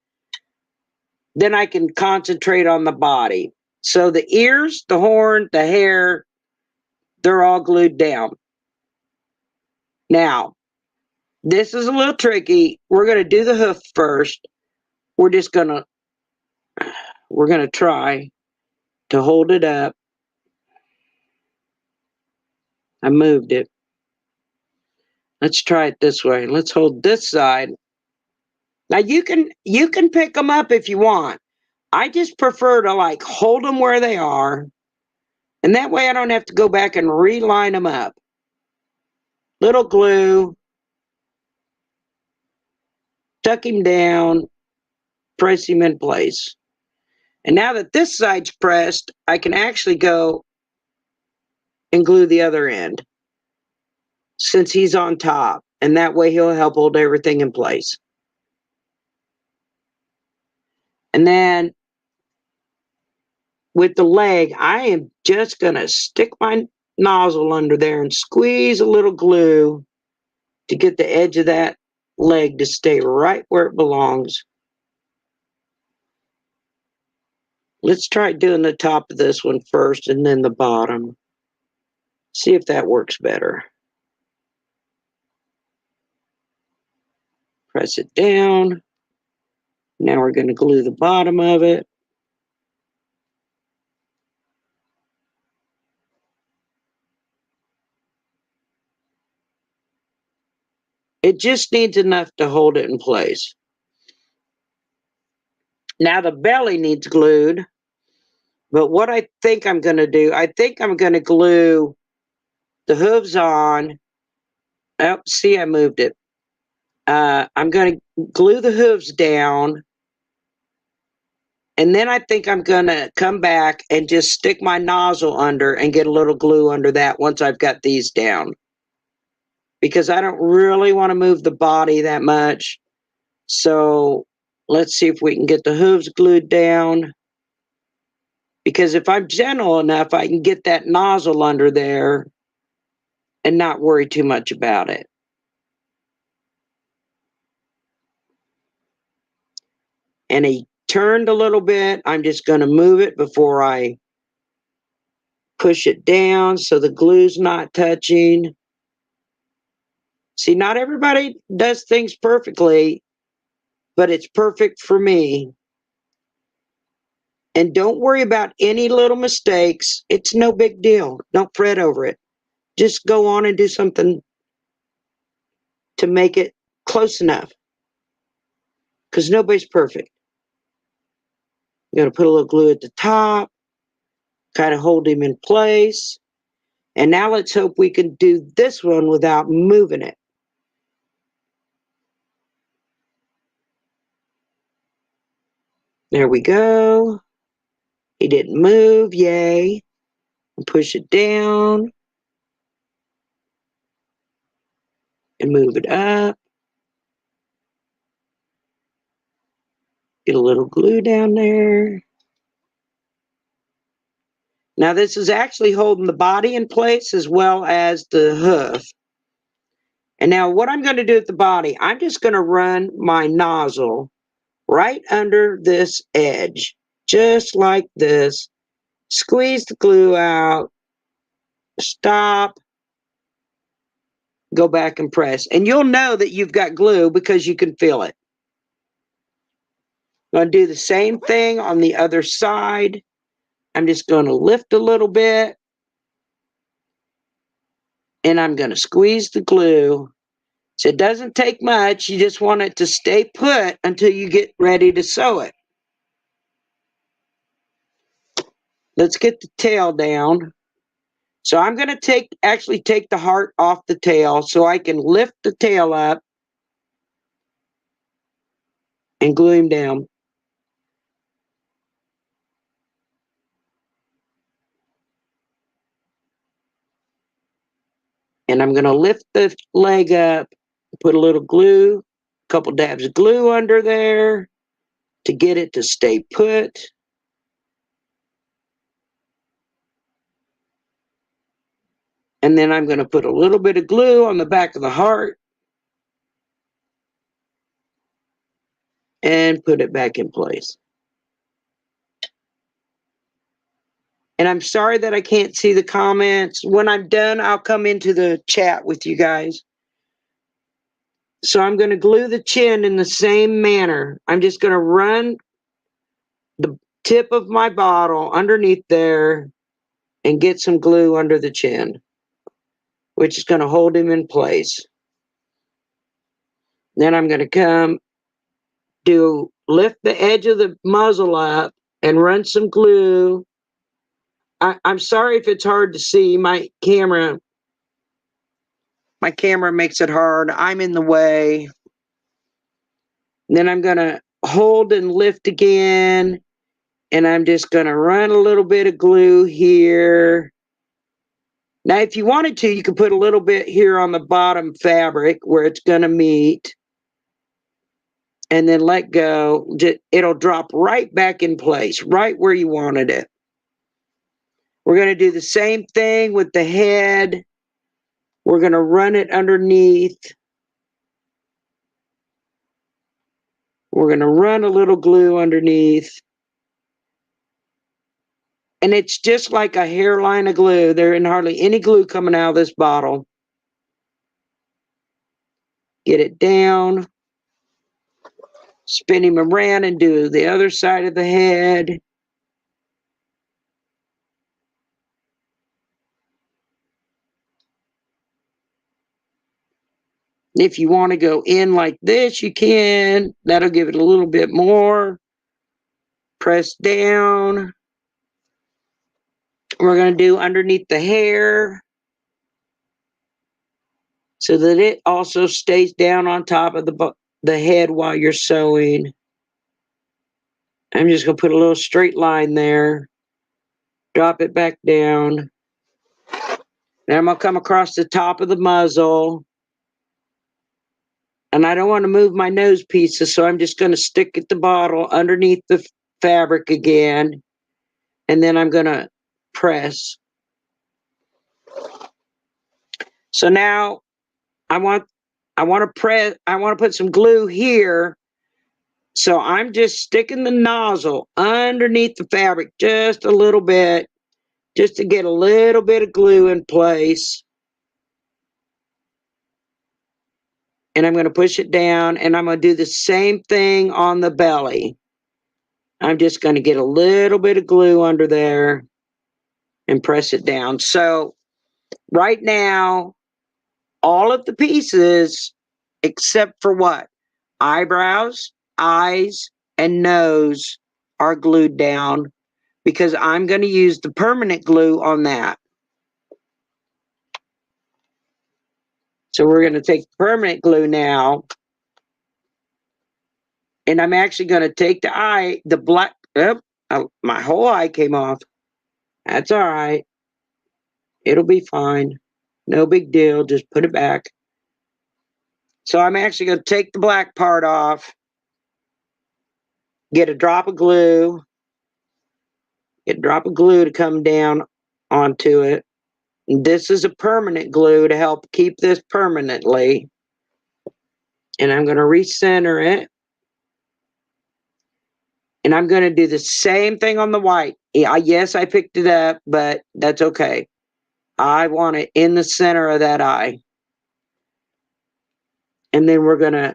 then I can concentrate on the body. So the ears, the horn, the hair, they're all glued down. Now, this is a little tricky. We're going to do the hoof first. We're going to try to hold it up. I moved it. Let's try it this way. Let's hold this side. Now you can pick them up if you want. I just prefer to like hold them where they are. And that way I don't have to go back and reline them up. Little glue. Tuck him down. Press him in place. And now that this side's pressed, I can actually go and glue the other end since he's on top. And that way he'll help hold everything in place. And then with the leg, I am just going to stick my nozzle under there and squeeze a little glue to get the edge of that leg to stay right where it belongs. Let's try doing the top of this one first and then the bottom. See if that works better. Press it down. Now we're going to glue the bottom of it. It just needs enough to hold it in place. Now the belly needs glued. But what I think I'm going to do, I think I'm going to glue the hooves on. Oh, see, I moved it. I'm going to glue the hooves down. And then I think I'm going to come back and just stick my nozzle under and get a little glue under that once I've got these down. Because I don't really want to move the body that much. So let's see if we can get the hooves glued down. Because if I'm gentle enough, I can get that nozzle under there and not worry too much about it. And he turned a little bit. I'm just going to move it before I push it down so the glue's not touching. See, not everybody does things perfectly, but it's perfect for me. And don't worry about any little mistakes. It's no big deal. Don't fret over it. Just go on and do something to make it close enough. Because nobody's perfect. You're going to put a little glue at the top, kind of hold him in place. And now let's hope we can do this one without moving it. There we go. He didn't move, yay. Push it down. And move it up. Get a little glue down there. Now this is actually holding the body in place as well as the hoof. And now what I'm going to do with the body, I'm just going to run my nozzle right under this edge, just like this. Squeeze the glue out. Stop. Go back and press. And you'll know that you've got glue because you can feel it. I'm going to do the same thing on the other side. I'm just going to lift a little bit. And I'm going to squeeze the glue. So it doesn't take much. You just want it to stay put until you get ready to sew it. Let's get the tail down. So I'm going to actually take the heart off the tail so I can lift the tail up. and glue him down. And I'm going to lift the leg up, put a little glue, a couple dabs of glue under there to get it to stay put. And then I'm going to put a little bit of glue on the back of the heart and put it back in place. And I'm sorry that I can't see the comments. When I'm done, I'll come into the chat with you guys. So I'm going to glue the chin in the same manner. I'm just going to run the tip of my bottle underneath there and get some glue under the chin, which is going to hold him in place. Then I'm going to lift the edge of the muzzle up and run some glue. I'm sorry if it's hard to see. My camera makes it hard. I'm in the way. Then I'm going to hold and lift again. And I'm just going to run a little bit of glue here. Now, if you wanted to, you could put a little bit here on the bottom fabric where it's going to meet. And then let go. It'll drop right back in place, right where you wanted it. We're going to do the same thing with the head. We're going to run it underneath. We're going to run a little glue underneath. And it's just like a hairline of glue. There isn't hardly any glue coming out of this bottle. Get it down. Spin him around and do the other side of the head. If you want to go in like this, you can. That'll give it a little bit more. Press down. We're going to do underneath the hair so that it also stays down on top of the head while you're sewing. I'm just going to put a little straight line there. Drop it back down. Then I'm going to come across the top of the muzzle. And I don't want to move my nose pieces, so I'm just going to stick the bottle underneath the fabric again. And then I'm going to press. So now I want to put some glue here. So I'm just sticking the nozzle underneath the fabric just a little bit, just to get a little bit of glue in place. And I'm going to push it down, and I'm going to do the same thing on the belly. I'm just going to get a little bit of glue under there and press it down. So right now, all of the pieces, except for what? Eyebrows, eyes, and nose are glued down because I'm going to use the permanent glue on that. So we're going to take permanent glue now. And I'm actually going to take the eye, the black, my whole eye came off. That's all right. It'll be fine. No big deal. Just put it back. So I'm actually going to take the black part off. Get a drop of glue. Get a drop of glue to come down onto it. And this is a permanent glue to help keep this permanently. And I'm going to recenter it. And I'm going to do the same thing on the white. Yes, I picked it up, but that's okay. I want it in the center of that eye. And then we're going to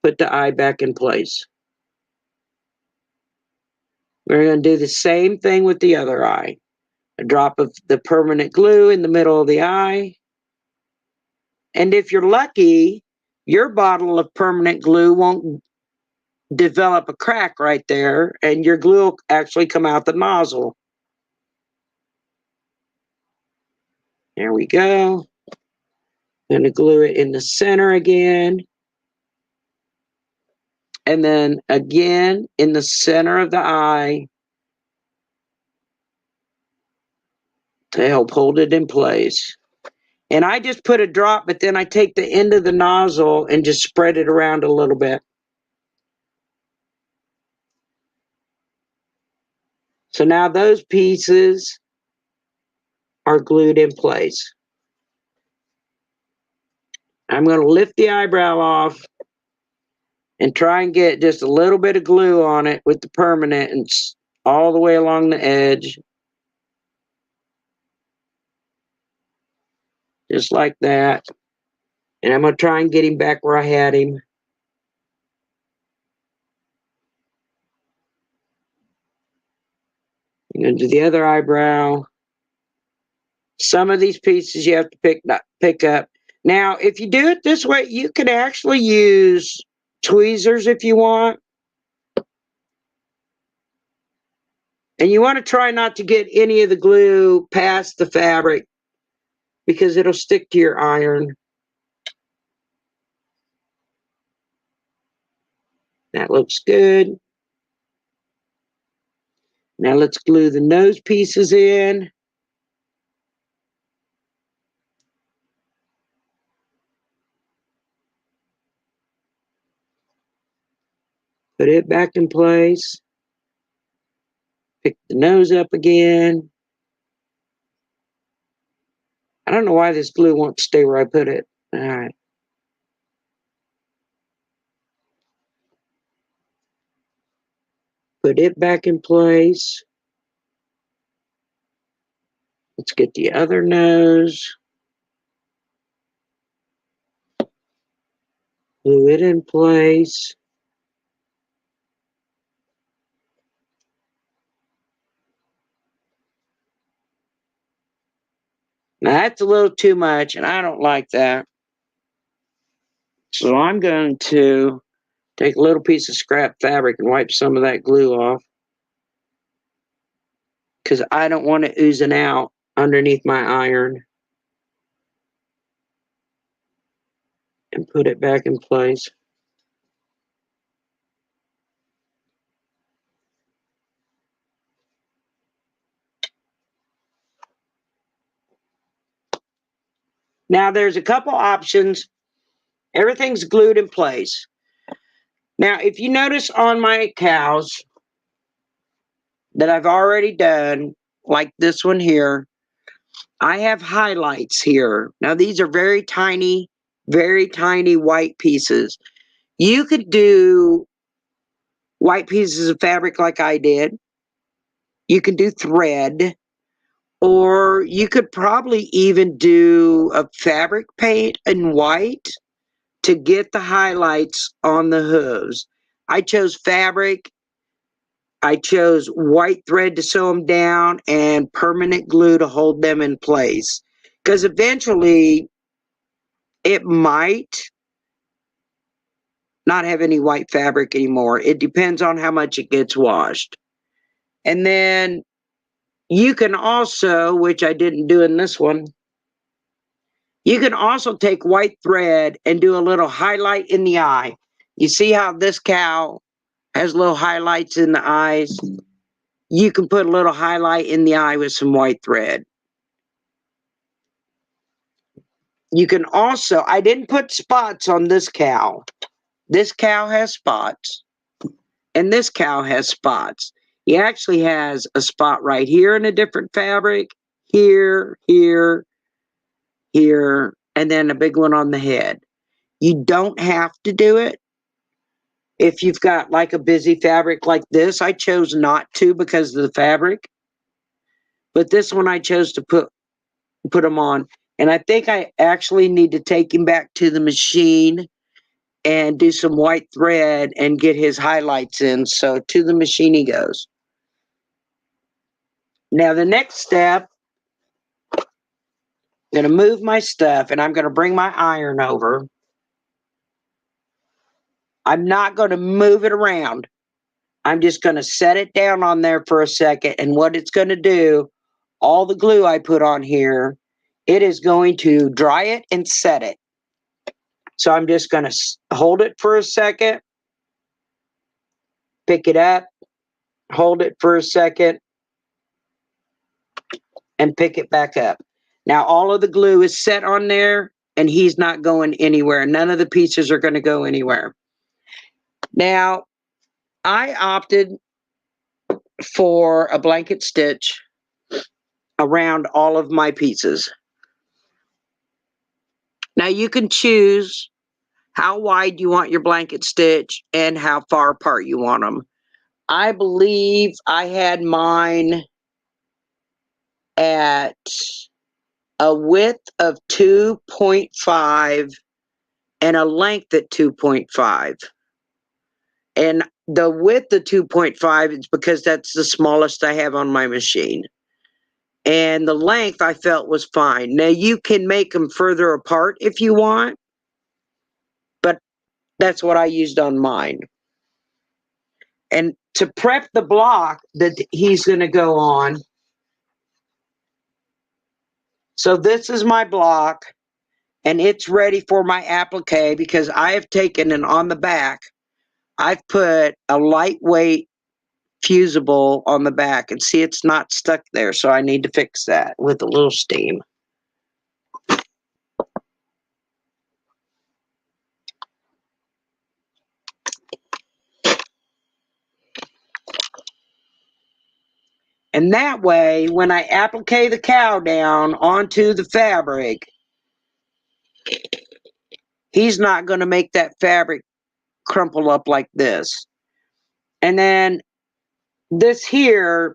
put the eye back in place. We're going to do the same thing with the other eye. A drop of the permanent glue in the middle of the eye. And if you're lucky, your bottle of permanent glue won't develop a crack right there, and your glue will actually come out the nozzle. There we go. Going to glue it in the center again. And then again, in the center of the eye to help hold it in place. And I just put a drop, but then I take the end of the nozzle and just spread it around a little bit. So now those pieces are glued in place. I'm going to lift the eyebrow off and try and get just a little bit of glue on it with the permanent and all the way along the edge. Just like that. And I'm going to try and get him back where I had him. I'm going to do the other eyebrow. Some of these pieces you have to pick up. Now, if you do it this way, you can actually use tweezers if you want. And you want to try not to get any of the glue past the fabric because it'll stick to your iron. That looks good. Now let's glue the nose pieces in. Put it back in place. Pick the nose up again. I don't know why this glue won't stay where I put it. All right. Put it back in place. Let's get the other nose. Glue it in place. Now that's a little too much, and I don't like that. So I'm going to take a little piece of scrap fabric and wipe some of that glue off, because I don't want it oozing out underneath my iron. And put it back in place. Now there's a couple options. Everything's glued in place. Now, if you notice on my cows that I've already done, like this one here, I have highlights here. Now, these are very tiny white pieces. You could do white pieces of fabric like I did. You could do thread, or you could probably even do a fabric paint in white to get the highlights on the hooves. I chose fabric. I chose white thread to sew them down and permanent glue to hold them in place. Because eventually it might not have any white fabric anymore. It depends on how much it gets washed. And then you can also, which I didn't do in this one, you can also take white thread and do a little highlight in the eye. You see how this cow has little highlights in the eyes? You can put a little highlight in the eye with some white thread. You can also, I didn't put spots on this cow. This cow has spots, and this cow has spots. He actually has a spot right here in a different fabric, here, here, here, and then a big one on the head. You don't have to do it. If you've got like a busy fabric like this, I chose not to because of the fabric. But this one I chose to put them on. And I think I actually need to take him back to the machine and do some white thread and get his highlights in. So to the machine he goes. Now the next step, I'm going to move my stuff and I'm going to bring my iron over. I'm not going to move it around. I'm just going to set it down on there for a second. And what it's going to do, all the glue I put on here, it is going to dry it and set it. So I'm just going to hold it for a second. pick it up, hold it for a second, and pick it back up. Now all of the glue is set on there, and he's not going anywhere. None of the pieces are going to go anywhere. Now, I opted for a blanket stitch around all of my pieces. Now you can choose how wide you want your blanket stitch and how far apart you want them. I believe I had mine at a width of 2.5 and a length at 2.5. And the width of 2.5 is because that's the smallest I have on my machine. And the length I felt was fine. Now you can make them further apart if you want, but that's what I used on mine. And to prep the block that he's going to go on, so this is my block, and it's ready for my applique because I have taken, and on the back, I've put a lightweight fusible on the back, and see, it's not stuck there, so I need to fix that with a little steam. And that way, when I applique the cow down onto the fabric, he's not going to make that fabric crumple up like this. And then this here,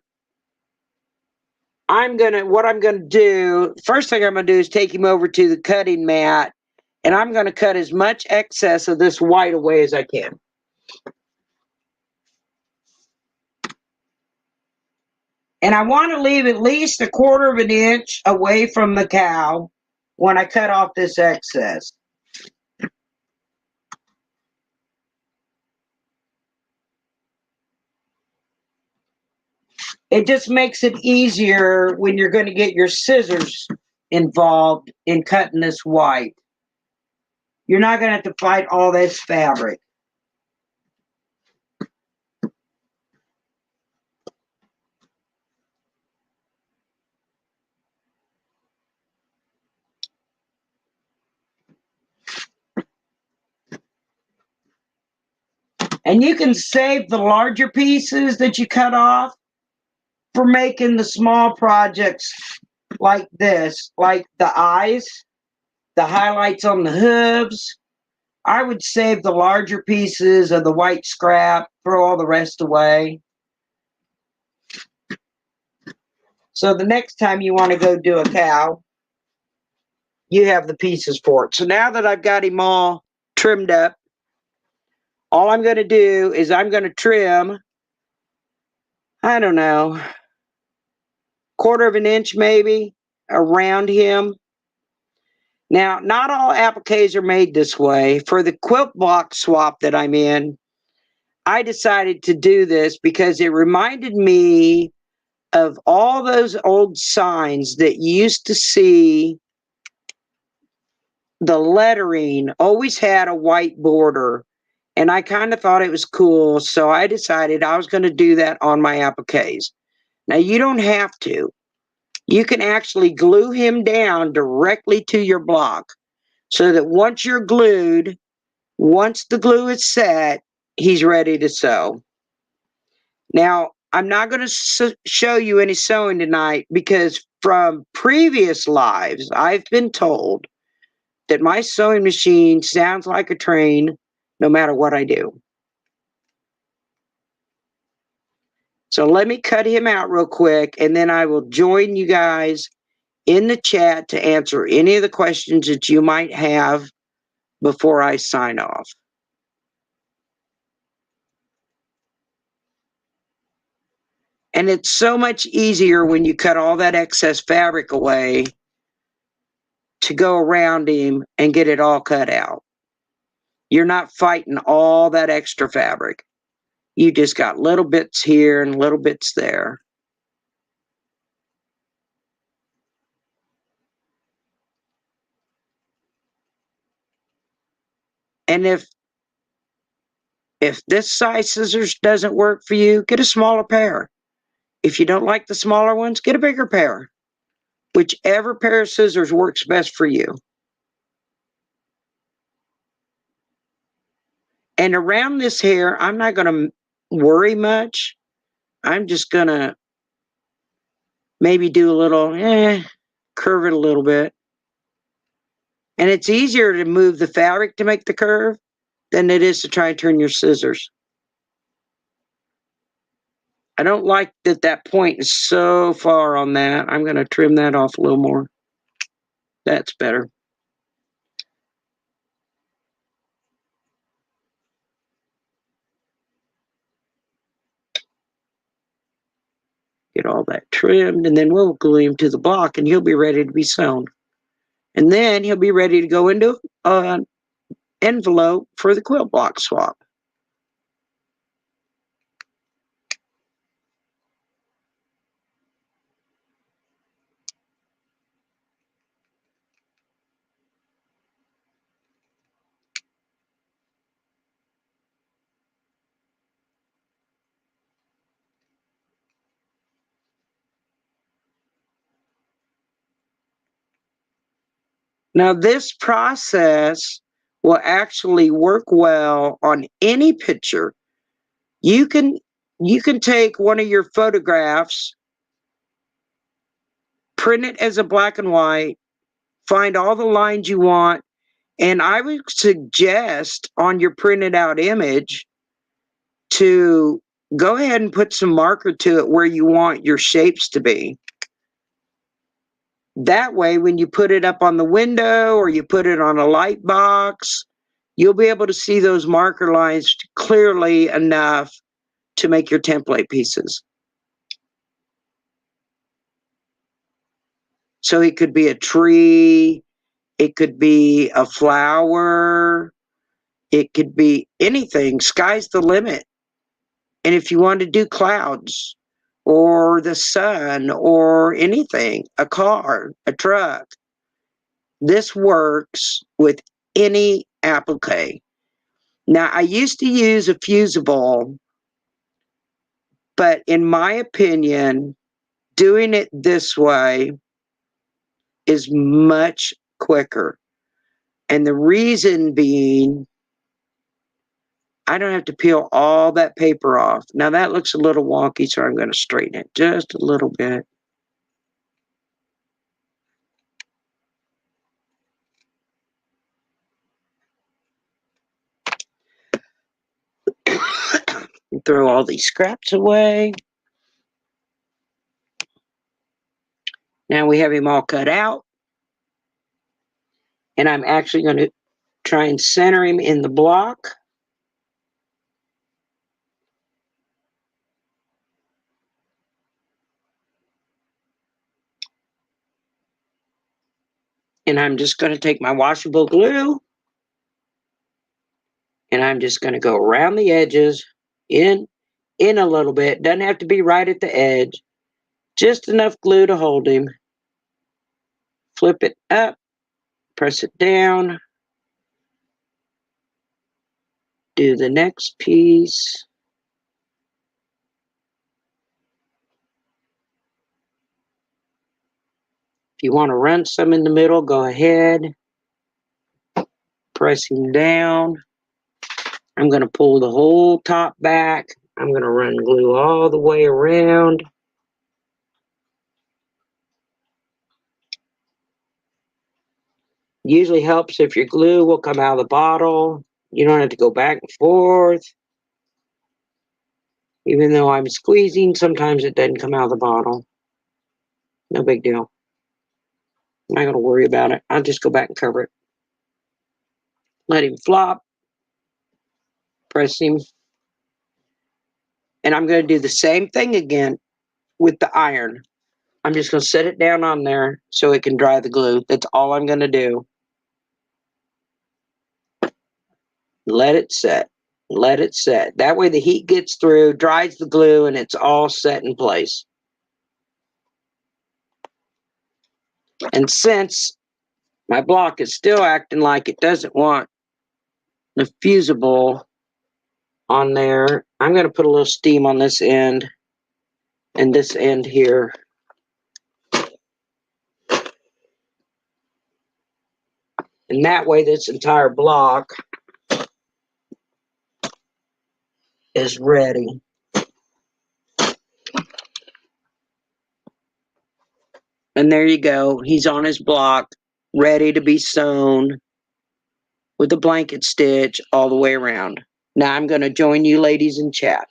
what I'm going to do, first thing I'm going to do is take him over to the cutting mat, and I'm going to cut as much excess of this white away as I can. And I want to leave at least 1/4 of an inch away from the cow when I cut off this excess. It just makes it easier when you're going to get your scissors involved in cutting this white. You're not going to have to fight all this fabric. And you can save the larger pieces that you cut off for making the small projects like this, like the eyes, the highlights on the hooves. I would save the larger pieces of the white scrap, throw all the rest away. So the next time you want to go do a cow, you have the pieces for it. So now that I've got him all trimmed up, all I'm going to do is I'm going to trim, I don't know, 1/4 of an inch maybe around him. Now, not all appliques are made this way. For the quilt block swap that I'm in, I decided to do this because it reminded me of all those old signs that you used to see. The lettering always had a white border, and I kind of thought it was cool, so I decided I was going to do that on my appliques. Now, you don't have to. You can actually glue him down directly to your block so that once you're glued, once the glue is set, he's ready to sew. Now, I'm not going to show you any sewing tonight because from previous lives, I've been told that my sewing machine sounds like a train no matter what I do. So let me cut him out real quick, and then I will join you guys in the chat to answer any of the questions that you might have before I sign off. And it's so much easier when you cut all that excess fabric away to go around him and get it all cut out. You're not fighting all that extra fabric. You just got little bits here and little bits there. And if If this size scissors doesn't work for you, get a smaller pair. If you don't like the smaller ones, get a bigger pair. Whichever pair of scissors works best for you. And around this hair, I'm not going to worry much. I'm just going to maybe do a little, curve it a little bit. And it's easier to move the fabric to make the curve than it is to try and turn your scissors. I don't like that that point is so far on that. I'm going to trim that off a little more. That's better. Get all that trimmed, and then we'll glue him to the block, and he'll be ready to be sewn. And then he'll be ready to go into an envelope for the quilt block swap. Now, this process will actually work well on any picture. You can take one of your photographs, print it as a black and white, find all the lines you want, and I would suggest on your printed out image to go ahead and put some marker to it where you want your shapes to be. That way, when you put it up on the window or you put it on a light box, you'll be able to see those marker lines clearly enough to make your template pieces. So it could be a tree, it could be a flower, it could be anything. Sky's the limit. And if you want to do clouds or the sun or anything, a car, a truck, this works with any applique. Now, I used to use a fusible, but in my opinion, doing it this way is much quicker. And the reason being, I don't have to peel all that paper off. Now that looks a little wonky, so I'm going to straighten it just a little bit. Throw all these scraps away. Now we have him all cut out. And I'm actually going to try and center him in the block. And I'm just going to take my washable glue. And I'm just going to go around the edges, in a little bit. Doesn't have to be right at the edge. Just enough glue to hold him. Flip it up. Press it down. Do the next piece. If you want to run some in the middle, go ahead. Press him down. I'm going to pull the whole top back. I'm going to run glue all the way around. Usually helps if your glue will come out of the bottle. You don't have to go back and forth. Even though I'm squeezing, sometimes it doesn't come out of the bottle. No big deal. I'm not going to worry about it. I'll just go back and cover it. Let him flop. Press him. And I'm going to do the same thing again with the iron. I'm just going to set it down on there so it can dry the glue. That's all I'm going to do. Let it set. Let it set. That way the heat gets through, dries the glue, and it's all set in place. And since my block is still acting like it doesn't want the fusible, on there. I'm going to put a little steam on this end and this end here. And that way this entire block is ready. And there you go. He's on his block, ready to be sewn with a blanket stitch all the way around. Now I'm going to join you ladies in chat.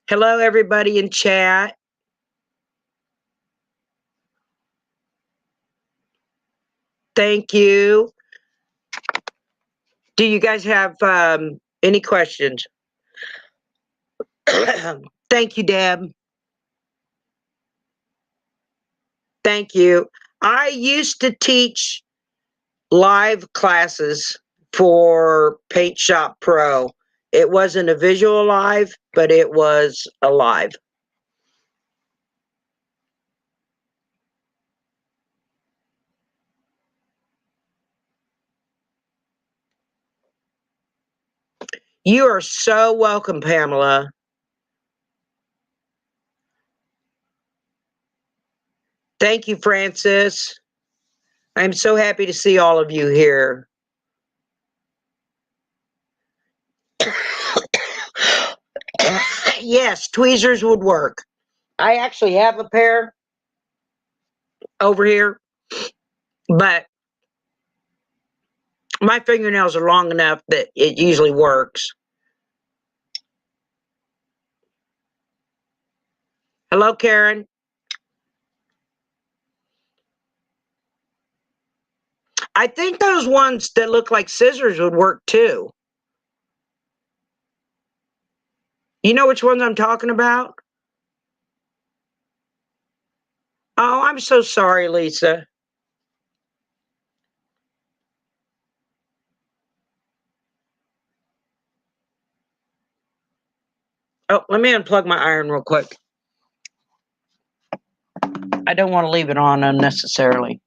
Hello, everybody in chat. Thank you. Do you guys have any questions? Thank you, Deb. Thank you. I used to teach live classes for Paint Shop Pro. It wasn't a visual live, but it was a live. You are so welcome, Pamela. Thank you, Francis. I'm so happy to see all of you here. Yes, tweezers would work. I actually have a pair over here, but my fingernails are long enough that it usually works. Hello, Karen. I think those ones that look like scissors would work too. You know which ones I'm talking about? Oh, I'm so sorry, Lisa. Oh, let me unplug my iron real quick. I don't want to leave it on unnecessarily.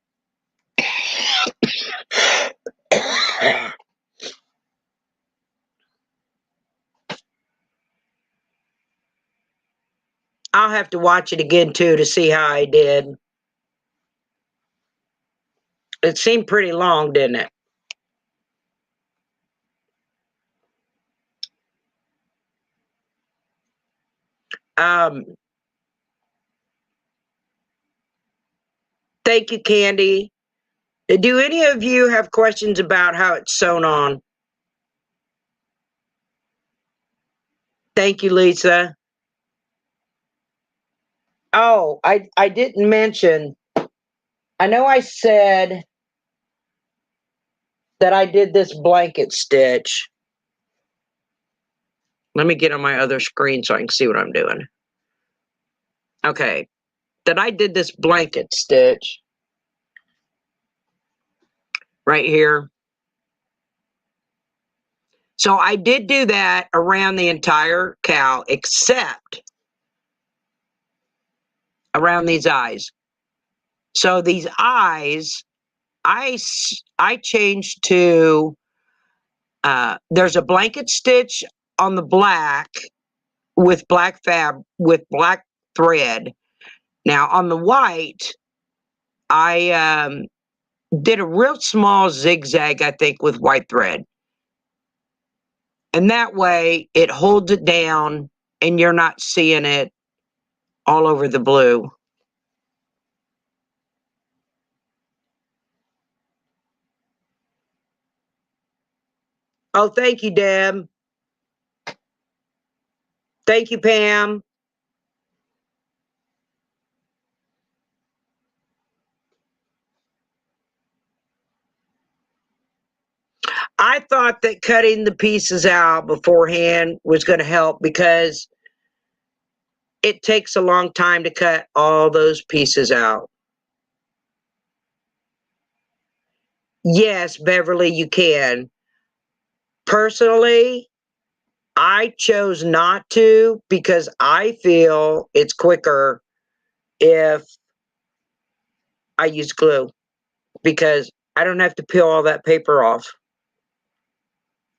I'll have to watch it again too to see how I did. It seemed pretty long, didn't it? Thank you, Candy. Do any of you have questions about how it's sewn on? Thank you, Lisa. Oh, I didn't mention. I know I said that I did this blanket stitch. Let me get on my other screen so I can see what I'm doing. Okay, that I did this blanket stitch right here. So I did do that around the entire cow except around these eyes. So these eyes, I changed to, there's a blanket stitch on the black with black thread. Now on the white, I did a real small zigzag, I think, with white thread. And that way it holds it down and you're not seeing it all over the blue. Oh, thank you, Deb. Thank you, Pam. I thought that cutting the pieces out beforehand was going to help because it takes a long time to cut all those pieces out. yes, Beverly, you can. Personally, I chose not to because I feel it's quicker if I use glue, because I don't have to peel all that paper off.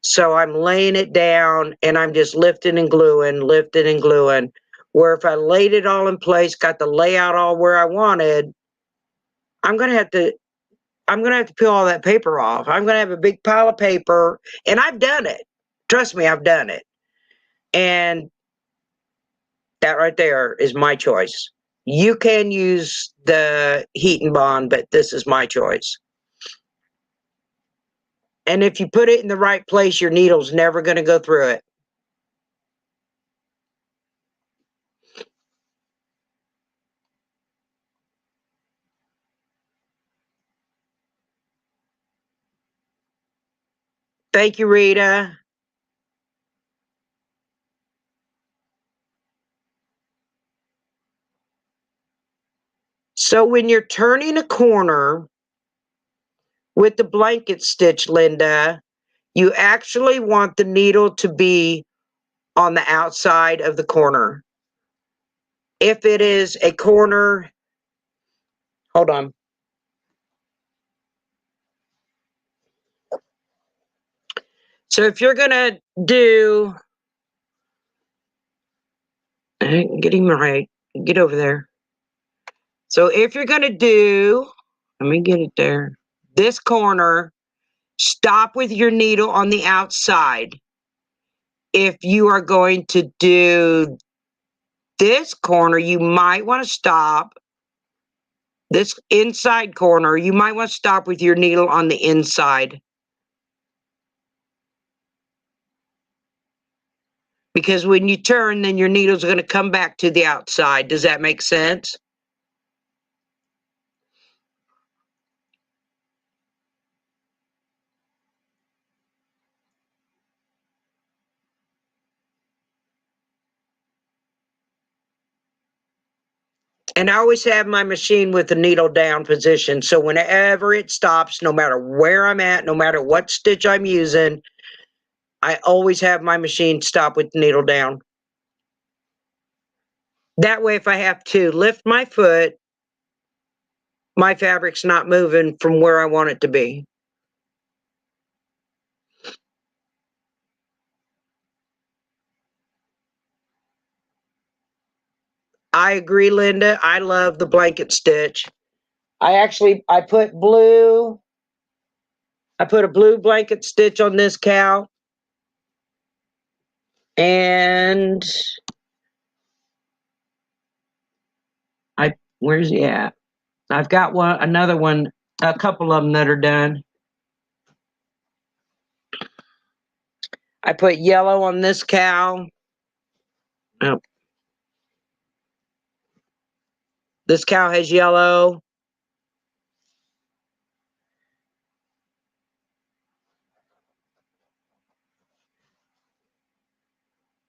So I'm laying it down and I'm just lifting and gluing, lifting and gluing. Where if I laid it all in place, got the layout all where I wanted, I'm gonna have to peel all that paper off. I'm gonna have a big pile of paper, and I've done it. Trust me, I've done it. And that right there is my choice. You can use the heat and bond, but this is my choice. And if you put it in the right place, your needle's never going to go through it. Thank you, Rita. So when you're turning a corner with the blanket stitch, Linda, you actually want the needle to be on the outside of the corner. If it is a corner, hold on. So if you're going to do, get him right, get over there. So if you're going to do, let me get it there, this corner, stop with your needle on the outside. If you are going to do this corner, you might want to stop. This inside corner, you might want to stop with your needle on the inside. Because when you turn, then your needle's going to come back to the outside. Does that make sense? And I always have my machine with the needle down position. So whenever it stops, no matter where I'm at, no matter what stitch I'm using, I always have my machine stop with the needle down. That way, if I have to lift my foot, my fabric's not moving from where I want it to be. I agree, Linda. I love the blanket stitch. I put a blue blanket stitch on this cow. And where's he at? I've got another one, a couple of them that are done. I put yellow on this cow. Oh. This cow has yellow.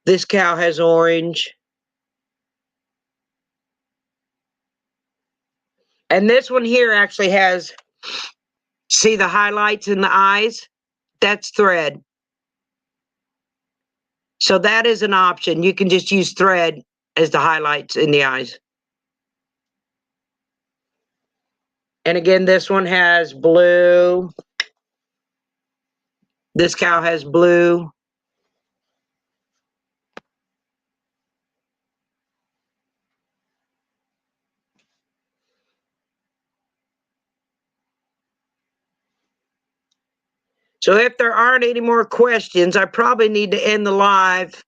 This cow has orange. And this one here actually has, see the highlights in the eyes? That's thread. So that is an option. You can just use thread as the highlights in the eyes. And again, this one has blue. This cow has blue. So if there aren't any more questions, I probably need to end the live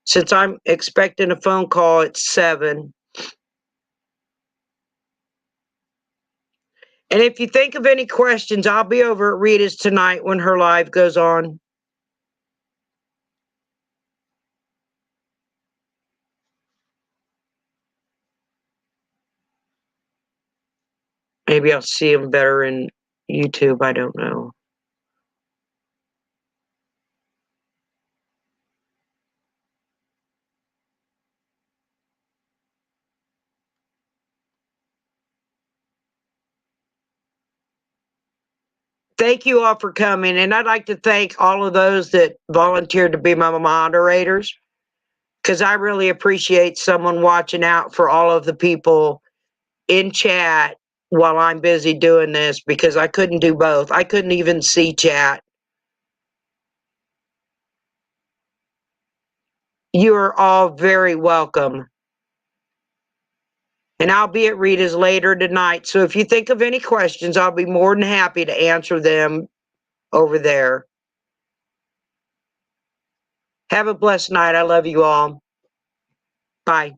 since I'm expecting a phone call at 7. And if you think of any questions, I'll be over at Rita's tonight when her live goes on. Maybe I'll see them better in YouTube. I don't know. Thank you all for coming. And I'd like to thank all of those that volunteered to be my moderators, because I really appreciate someone watching out for all of the people in chat while I'm busy doing this, because I couldn't do both. I couldn't even see chat. You are all very welcome. And I'll be at Rita's later tonight. So if you think of any questions, I'll be more than happy to answer them over there. Have a blessed night. I love you all. Bye.